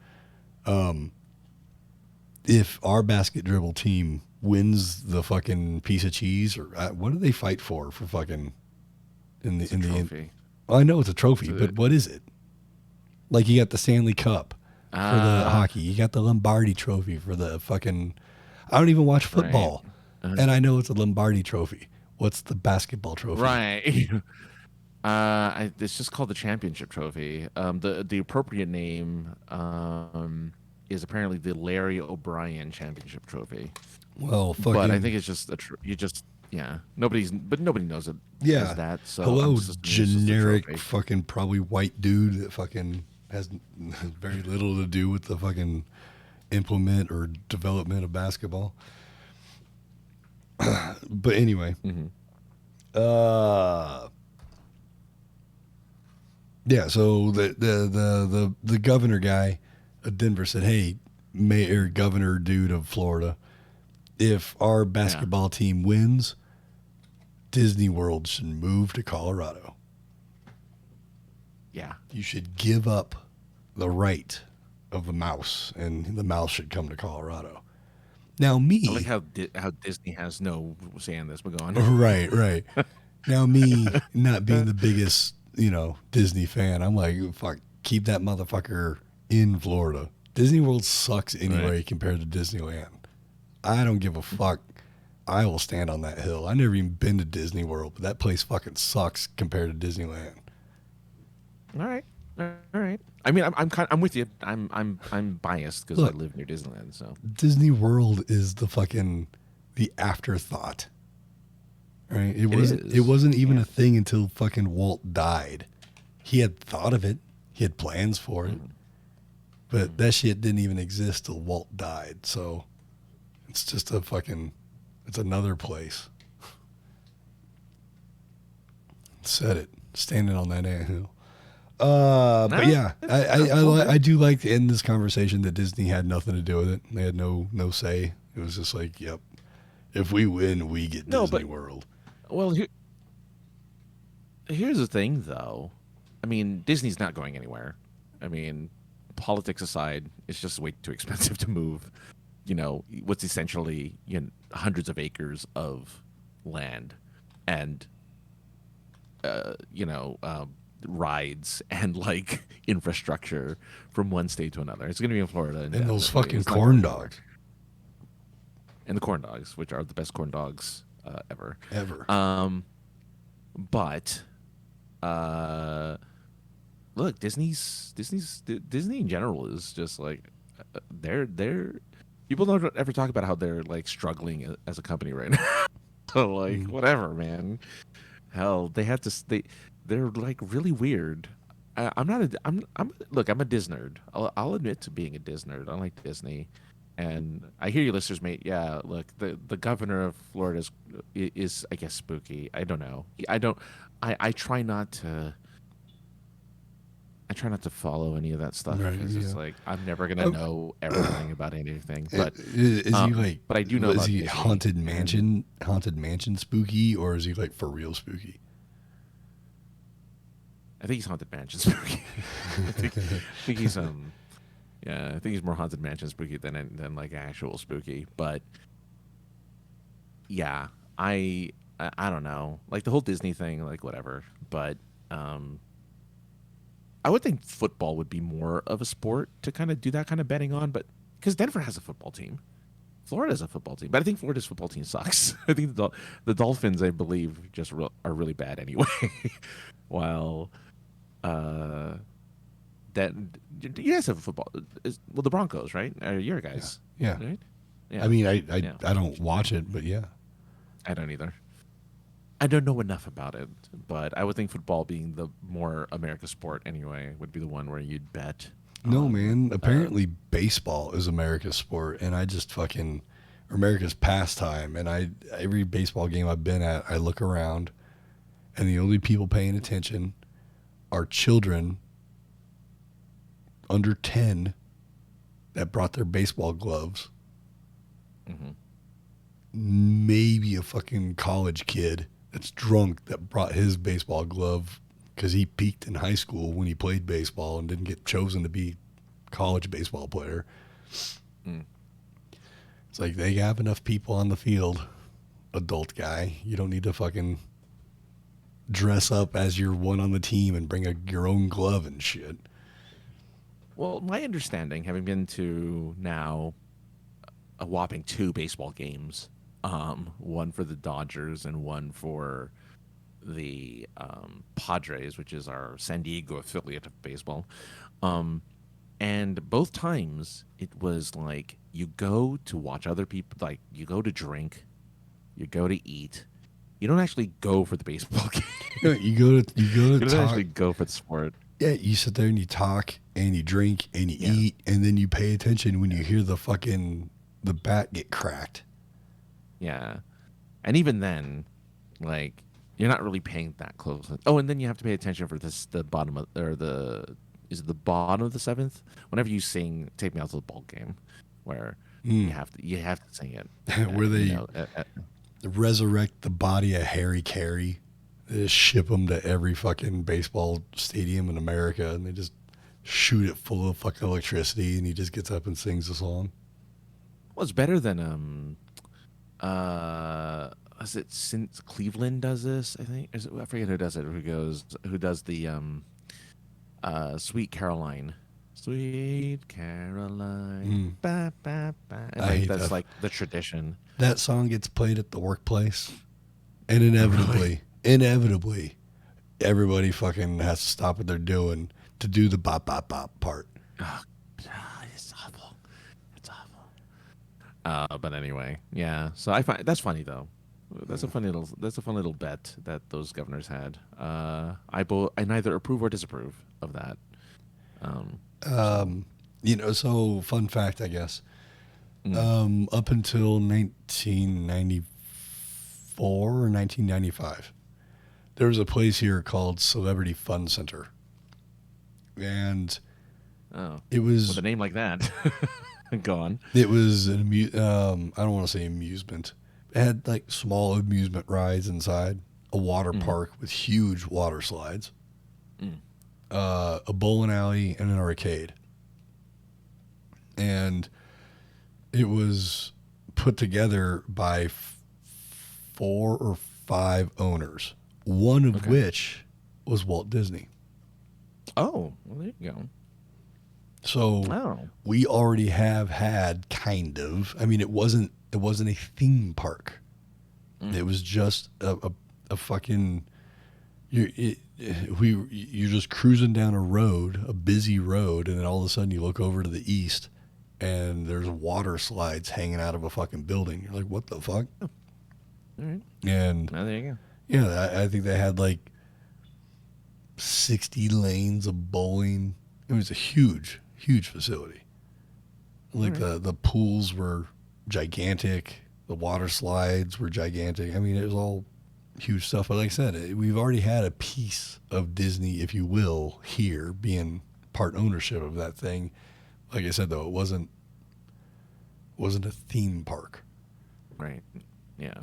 If our basket dribble team wins the fucking piece of cheese, or what do they fight for fucking in the trophy? I know it's a trophy, but what is it? Like, you got the Stanley Cup for the hockey, you got the Lombardi Trophy for the fucking. I don't even watch football, right. And I know it's a Lombardi Trophy. What's the basketball trophy? Right. It's just called the championship trophy. The appropriate name is apparently the Larry O'Brien championship trophy. Well, fucking. But I think it's just nobody knows it. Yeah. As that. So hello, generic fucking probably white dude that fucking has very little to do with the fucking implement or development of basketball. But anyway. Yeah, so the governor guy Denver said, "Hey, mayor, governor, dude of Florida, if our basketball team wins, Disney World should move to Colorado. Yeah. You should give up the right of the mouse, and the mouse should come to Colorado." Now, I like me, how Disney has no say in this, but go on. right. Now, me not being the biggest, Disney fan, I'm like, fuck, keep that motherfucker in Florida. Disney World sucks anyway compared to Disneyland. I don't give a fuck. I will stand on that hill. I never even been to Disney World, but that place fucking sucks compared to Disneyland. All right. I mean, I'm with you. I'm biased because I live near Disneyland. So Disney World is the afterthought. Right? It wasn't even a thing until fucking Walt died. He had thought of it. He had plans for it. But that shit didn't even exist till Walt died. So it's just it's another place. Said it. Standing on that anthill. But yeah, I do like to end this conversation that Disney had nothing to do with it. They had no say. It was just like, yep, if we win, we get Disney World. Well, here's the thing, though. I mean, Disney's not going anywhere. I mean, politics aside, it's just way too expensive to move. What's essentially hundreds of acres of land, and rides and like infrastructure from one state to another. It's going to be in Florida, and those fucking corn dogs, and the corn dogs, which are the best corn dogs ever. But look, Disney in general is just like they're people don't ever talk about how they're like struggling as a company right now. So like whatever, man. Hell, they're like really weird. I'm a Disney nerd. I'll admit to being a Disney nerd. I like Disney, and I hear you, listeners, mate. Yeah, look, the governor of Florida is I guess spooky. I don't know. I try not to. I try not to follow any of that stuff. Right, It's like I'm never gonna know everything about anything. But is he like? But I do know. Is he haunted mansion spooky, or is he like for real spooky? I think he's haunted mansion spooky. I think he's yeah, I think he's more haunted mansion spooky than like actual spooky. But yeah, I don't know, like the whole Disney thing, like whatever. But I would think football would be more of a sport to kind of do that kind of betting on, but because Denver has a football team, Florida has a football team, but I think Florida's football team sucks. I think the Dolphins, I believe, just are really bad anyway. While that you guys have a football, the Broncos, right? Your guys, yeah. Right? Yeah. I mean, I don't watch it, but yeah, I don't either. I don't know enough about it, but I would think football, being the more America sport anyway, would be the one where you'd bet. No, man. Apparently, baseball is America's sport, and I just fucking America's pastime. And every baseball game I've been at, I look around, and the only people paying attention are children under 10 that brought their baseball gloves. Mm-hmm. Maybe a fucking college kid that's drunk that brought his baseball glove because he peaked in high school when he played baseball and didn't get chosen to be a college baseball player. It's like they have enough people on the field, adult guy. You don't need to fucking dress up as your one on the team and bring your own glove and shit. Well, my understanding, having been to now a whopping 2 baseball games, one for the Dodgers and one for the Padres, which is our San Diego affiliate of baseball. And both times it was like you go to watch other people, like you go to drink, you go to eat. You don't actually go for the baseball game. No, you go to You don't talk. actually go for the sport. Yeah, you sit there and you talk and you drink and you eat, and then you pay attention when you hear the bat get cracked. Yeah. And even then, like, you're not really paying that close. Oh, and then you have to pay attention for the bottom of, or the is it the bottom of the 7th? Whenever you sing "Take Me Out to the Ball Game," where you have to sing it. Where they resurrect the body of Harry Carey. They just ship him to every fucking baseball stadium in America, and they just shoot it full of fucking electricity, and he just gets up and sings the song. Well, it's better than is it since Cleveland does this? I think I forget who does it. Who does the Sweet Caroline. Sweet Caroline. Ba, ba, ba. And like, that's like the tradition. That song gets played at the workplace, and inevitably, everybody fucking has to stop what they're doing to do the bop bop bop part. Oh, it's awful. It's awful. But anyway, yeah. So I find that's funny though. That's a fun little bet that those governors had. I neither approve or disapprove of that. So fun fact, I guess. Up until 1994 or 1995, there was a place here called Celebrity Fun Center, and it was with a name like that. Go on. It was an I don't want to say amusement. It had like small amusement rides inside, a water park with huge water slides, a bowling alley, and an arcade. And it was put together by 4 or 5 owners, one of which was Walt Disney. Oh, well, there you go. So we already have had kind of. I mean, it wasn't a theme park. It was just a fucking. You're just cruising down a road, a busy road, and then all of a sudden you look over to the east, and there's water slides hanging out of a fucking building. You're like, what the fuck? Oh. All right. And there you go. Yeah, I think they had like 60 lanes of bowling. It was a huge facility. Like the pools were gigantic. The water slides were gigantic. I mean, it was all huge stuff. But like I said, we've already had a piece of Disney, if you will, here being part ownership of that thing. Like I said, though, it wasn't a theme park. Right. Yeah.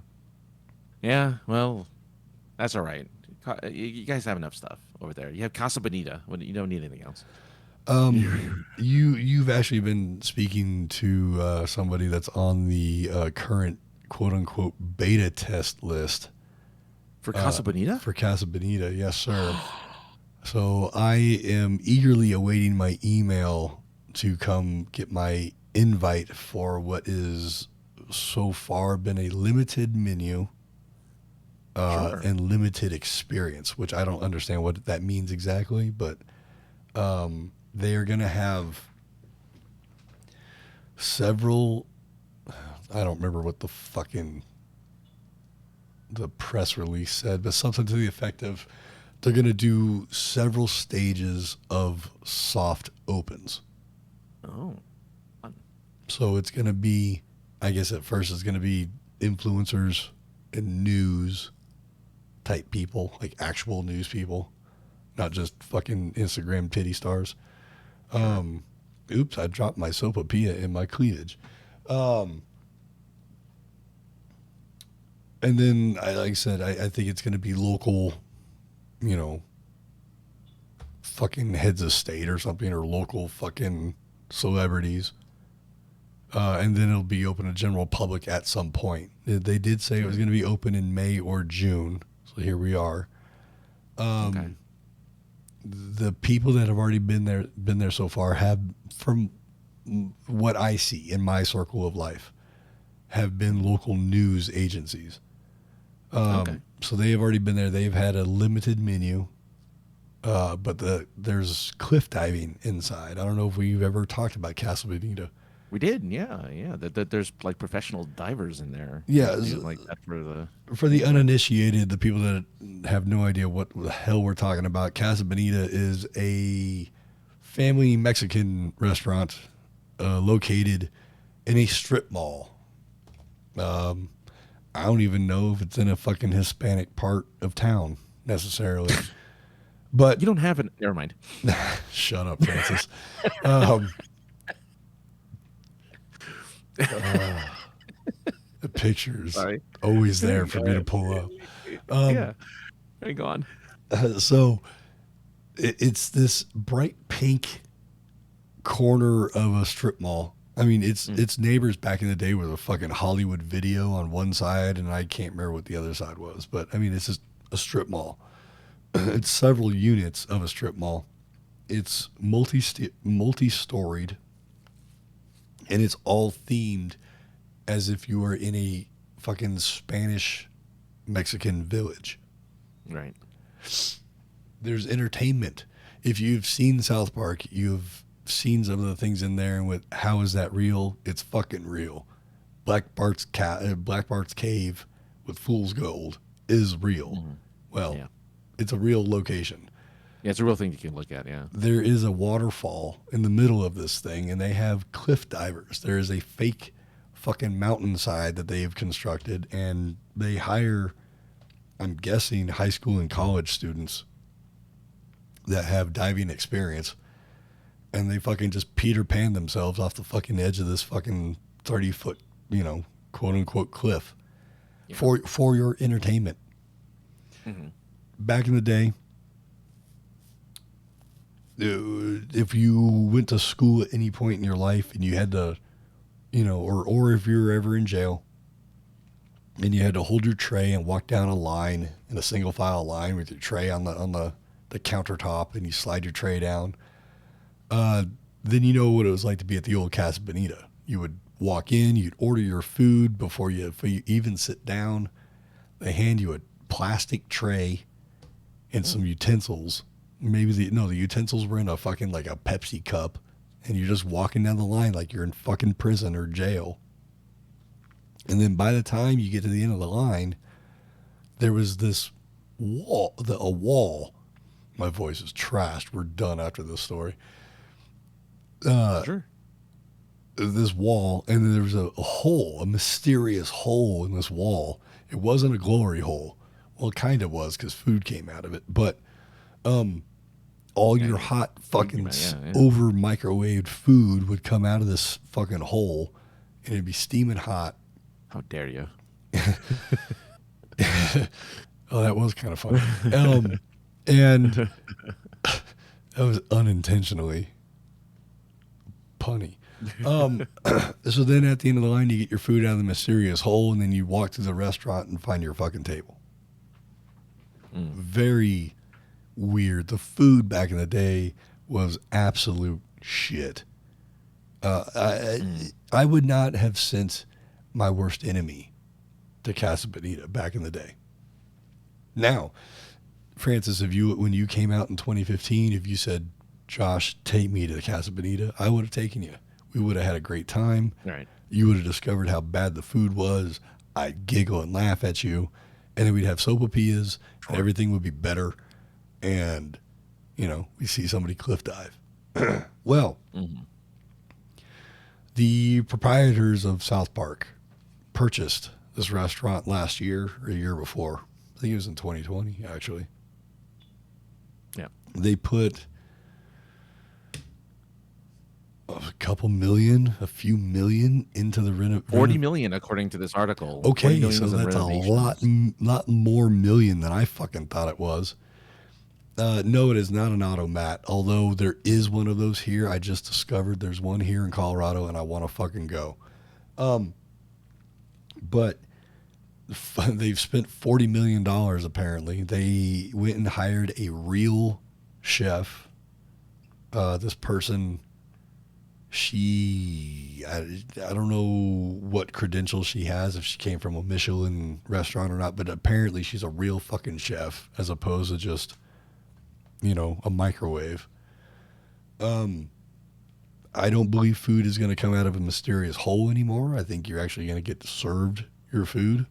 Yeah. Well, that's all right. You guys have enough stuff over there. You have Casa Bonita. You don't need anything else. You've actually been speaking to somebody that's on the current quote unquote beta test list for Casa Bonita. For Casa Bonita, yes, sir. So I am eagerly awaiting my email to come get my invite for what is so far been a limited menu and limited experience, which I don't understand what that means exactly, but they are going to have several. I don't remember what the press release said, but something to the effect of they're going to do several stages of soft opens. Oh, fun. So it's going to be, I guess at first it's going to be influencers and news type people, like actual news people, not just fucking Instagram titty stars. Oops, I dropped my sopapilla in my cleavage. And then, like I said, I think it's going to be local, fucking heads of state or something, or local fucking celebrities. And then it'll be open to general public at some point. They did say it was going to be open in May or June. So here we are. The people that have already been there so far have, from what I see in my circle of life, have been local news agencies. So they have already been there. They've had a limited menu, but there's cliff diving inside. I don't know if we've ever talked about Casa Bonita. We did, yeah. That there's like professional divers in there. Yeah, like that for the uninitiated, the people that have no idea what the hell we're talking about. Casa Bonita is a family Mexican restaurant located in a strip mall. I don't even know if it's in a fucking Hispanic part of town necessarily. But You don't have it. Never mind. shut up, Francis. The picture's Sorry. always there for me to pull up. Yeah. Go on. So it's this bright pink corner of a strip mall. I mean, its neighbors back in the day was a fucking Hollywood Video on one side, and I can't remember what the other side was. But I mean, it's just a strip mall. It's several units of a strip mall. It's multi-storied, and it's all themed as if you were in a fucking Spanish Mexican village. Right. There's entertainment. If you've seen South Park, you've seen some of the things in there, and with how is that real? It's fucking real. Black Bart's cave with Fool's Gold is real. Mm-hmm. Well, Yeah. it's a real location. Yeah, it's a real thing you can look at, yeah. There is a waterfall in the middle of this thing, and they have cliff divers. There is a fake fucking mountainside that they've constructed, and they hire, I'm guessing, high school and college students that have diving experience, and they fucking just Peter Pan themselves off the fucking edge of this fucking 30-foot, quote unquote cliff for your entertainment. Mm-hmm. Back in the day, if you went to school at any point in your life and you had to, or if you were ever in jail and you had to hold your tray and walk down a line in a single file line with your tray on the countertop, and you slide your tray down, then you know what it was like to be at the old Casa Bonita. You would walk in, you'd order your food before you even sit down. They hand you a plastic tray and some utensils. Maybe the utensils were in a fucking like a Pepsi cup, and you're just walking down the line like you're in fucking prison or jail. And then by the time you get to the end of the line, there was this a wall. My voice is trashed. We're done after this story. Sure. This wall, and then there was a hole, a mysterious hole in this wall. It wasn't a glory hole. Well, it kind of was because food came out of it, but all your hot fucking over microwaved food would come out of this fucking hole, and it'd be steaming hot. How dare you? Oh, that was kind of funny. And that was unintentionally punny. So then at the end of the line, you get your food out of the mysterious hole, and then you walk to the restaurant and find your fucking table. Very weird. The food back in the day was absolute shit. I would not have sent my worst enemy to Casa Bonita back in the day. Now, Francis, when you came out in 2015, if you said, Josh, take me to the Casa Bonita, I would have taken you. We would have had a great time. Right. You would have discovered how bad the food was. I'd giggle and laugh at you. And then we'd have sopapillas, and everything would be better. And, we see somebody cliff dive. Well, the proprietors of South Park purchased this restaurant last year or a year before. I think it was in 2020, actually. Yeah. They put a few million into the renovation. 40 million, according to this article. Okay, so that's a lot more million than I fucking thought it was. No, it is not an automat, although there is one of those here. I just discovered there's one here in Colorado, and I want to fucking go. But they've spent $40 million, apparently. They went and hired a real chef. This person, I don't know what credentials she has, if she came from a Michelin restaurant or not, but apparently she's a real fucking chef as opposed to just, a microwave. I don't believe food is going to come out of a mysterious hole anymore. I think you're actually going to get served your food.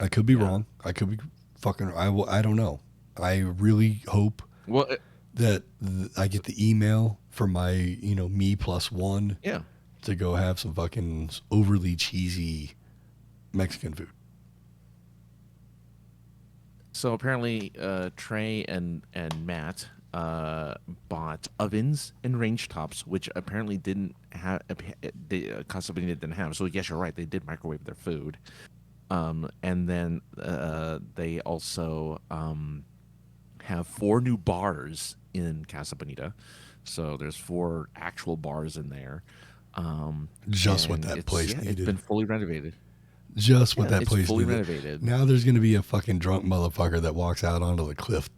I could be wrong. I could be fucking, I don't know. I really hope that I get the email from my, me plus one to go have some fucking overly cheesy Mexican food. So apparently, Trey and Matt bought ovens and range tops, which apparently didn't have Casa Bonita didn't have. So yes, you're right. They did microwave their food. And then they also have 4 new bars in Casa Bonita. So there's 4 actual bars in there. Just what And that place it's needed. been fully renovated. Just what that It's place fully needed. renovated. Now there's going to be a fucking drunk motherfucker that walks out onto the cliff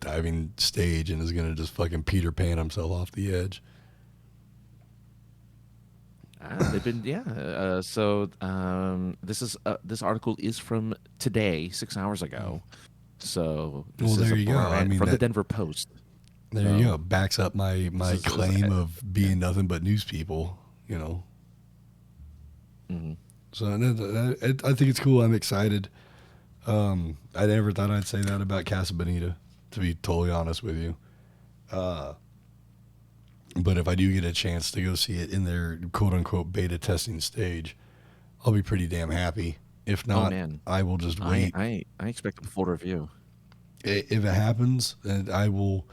diving stage and is going to just fucking Peter Pan himself off the edge. They've been this article is from today, 6 hours ago. So this Well, is there you go. I mean, from the that- Denver Post. There you go. Backs up my is- claim of being nothing but news people, you know. Mm-hmm. So I think it's cool. I'm excited. I never thought I'd say that about Casa Bonita, to be totally honest with you. But if I do get a chance to go see it in their quote-unquote beta testing stage, I'll be pretty damn happy. If not, man. I will just wait. I expect a full review. If it happens, and I will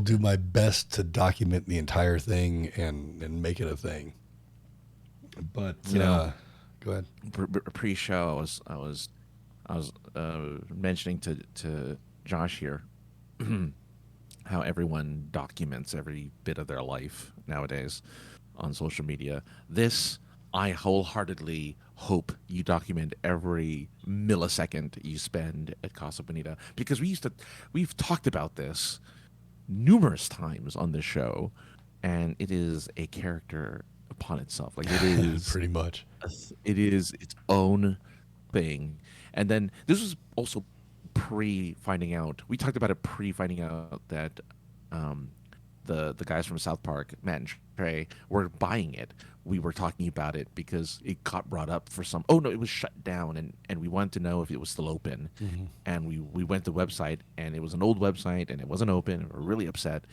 do my best to document the entire thing and make it a thing. But go ahead. Pre-show, I was mentioning to Josh here how everyone documents every bit of their life nowadays on social media. This, I wholeheartedly hope you document every millisecond you spend at Casa Bonita, because we've talked about this numerous times on this show, and it is a character upon itself. Like, it is pretty much. It is its own thing. And then this was also pre-finding out. We talked about it pre-finding out that the guys from South Park, Matt and Trey, were buying it. We were talking about it because it got brought up for some. Oh no, it was shut down, and we wanted to know if it was still open. Mm-hmm. And we went to the website, and it was an old website, and it wasn't open. And we were really upset.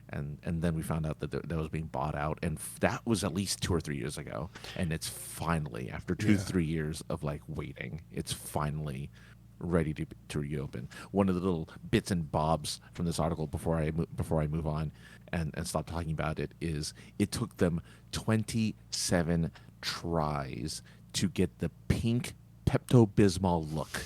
And then we found out that that was being bought out, and that was at least 2 or 3 years ago. And it's finally, after 3 years of like waiting, it's finally ready to reopen. One of the little bits and bobs from this article before I move on and stop talking about it is it took them 27 tries to get the pink Pepto-Bismol look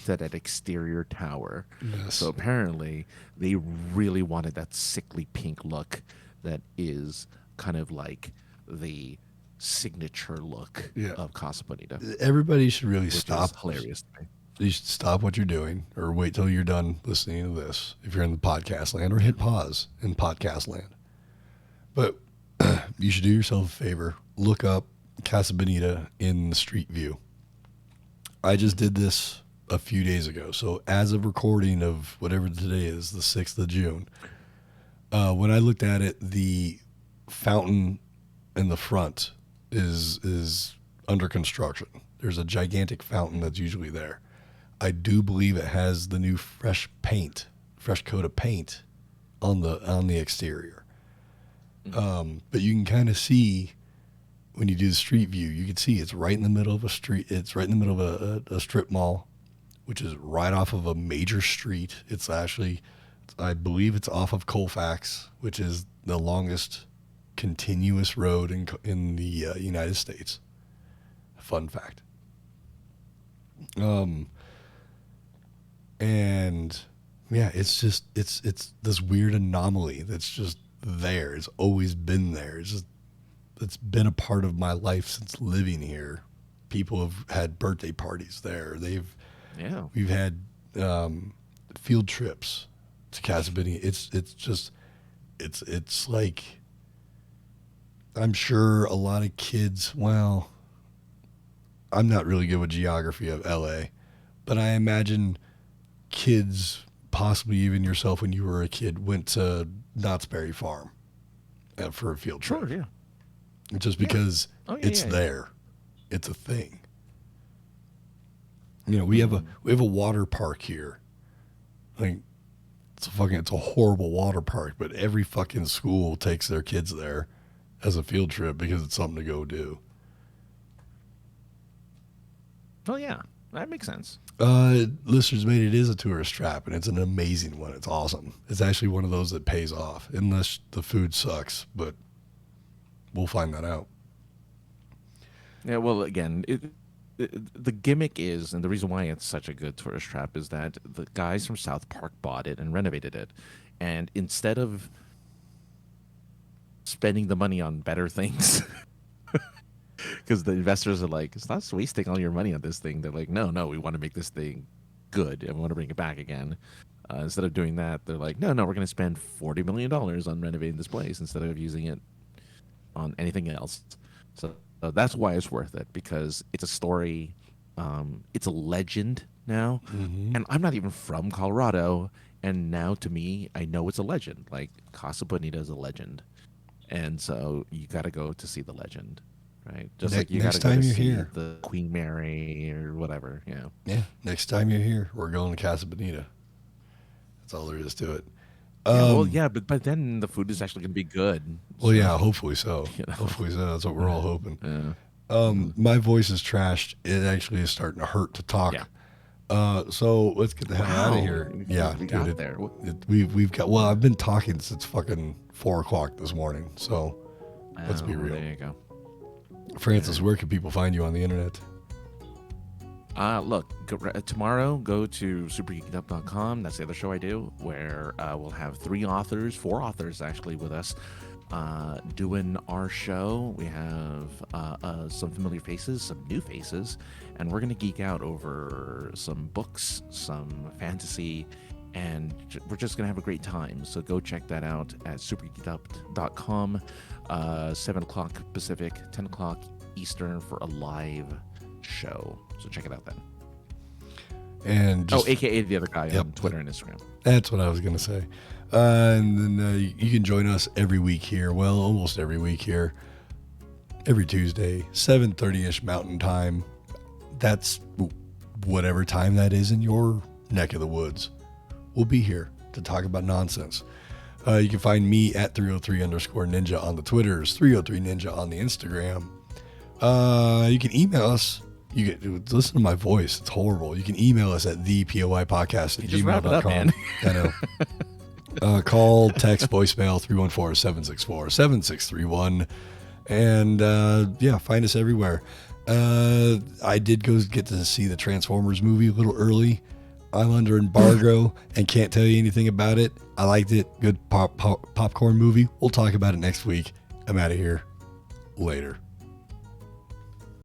to that exterior tower. Yes. So apparently they really wanted that sickly pink look that is kind of like the signature look of Casa Bonita. Everybody should really Which stop. is hilarious to me. You should stop what you're doing or wait till you're done listening to this if you're in the podcast land, or hit pause in podcast land. But you should do yourself a favor. Look up Casa Bonita in the street view. I just did this a few days ago. So as of recording of whatever today is, the 6th of June, when I looked at it, the fountain in the front is under construction. There's a gigantic fountain that's usually there. I do believe it has the new fresh coat of paint on the exterior. But you can kind of see when you do the street view, you can see it's right in the middle of a street. It's right in the middle of a strip mall, which is right off of a major street. It's actually, I believe it's off of Colfax, which is the longest continuous road in the United States. Fun fact. And yeah, it's just it's this weird anomaly that's just there. It's always been there. It's been a part of my life since living here. People have had birthday parties there. We've had field trips to Casa Bonita. It's like, I'm sure a lot of kids, well, I'm not really good with geography of LA, but I imagine kids, possibly even yourself when you were a kid, went to Knott's Berry Farm for a field trip. Sure, yeah. Just because it's there. It's a thing. You know, we have a water park here. Like, it's a horrible water park, but every fucking school takes their kids there as a field trip because it's something to go do. Oh yeah, That makes sense. Listeners Made It is a tourist trap, and it's an amazing one. It's awesome. It's actually one of those that pays off, unless the food sucks, but we'll find that out. Yeah, well, again, the gimmick is, and the reason why it's such a good tourist trap is that the guys from South Park bought it and renovated it. And instead of spending the money on better things, because the investors are like, stop wasting all your money on this thing. They're like, no, we want to make this thing good and we want to bring it back again. Instead of doing that, they're like, no, we're going to spend $40 million on renovating this place instead of using it on anything else. So that's why it's worth it, because it's a story. It's a legend now. Mm-hmm. And I'm not even from Colorado. And now to me, I know it's a legend. Like Casa Bonita is a legend. And so you got to go to see the legend. Right, just like you got to go to see the Queen Mary or whatever, Yeah, next time you're here, we're going to Casa Bonita. That's all there is to it. But then the food is actually going to be good. Well, yeah, hopefully so. Hopefully so. That's what we're all hoping. My voice is trashed. It actually is starting to hurt to talk. Yeah. So let's get the hell out of here. Yeah, we got there. We've got. Well, I've been talking since fucking 4:00 this morning. So let's be real. There you go. Francis, where can people find you on the internet? Look, tomorrow go to supergeekedup.com. That's the other show I do, where we'll have 4 authors actually with us doing our show. We have some familiar faces, some new faces, and we're going to geek out over some books, some fantasy, and we're just going to have a great time. So go check that out at supergeekedup.com. 7 o'clock Pacific, 10 o'clock Eastern for a live show. So check it out then. And AKA the other guy on Twitter and Instagram. That's what I was going to say. And then you can join us every week here. Well, almost every week here. Every Tuesday, 7:30ish Mountain Time. That's whatever time that is in your neck of the woods. We'll be here to talk about nonsense. You can find me at 303_ninja on the Twitters, 303ninja on the Instagram. You can email us. You can listen to my voice. It's horrible. You can email us at thepoipodcast@gmail.com. I know. Call, text, voicemail 314-764-7631. And find us everywhere. I did go get to see the Transformers movie a little early. I'm under embargo and can't tell you anything about it. I liked it. Good popcorn movie. We'll talk about it next week. I'm out of here. Later.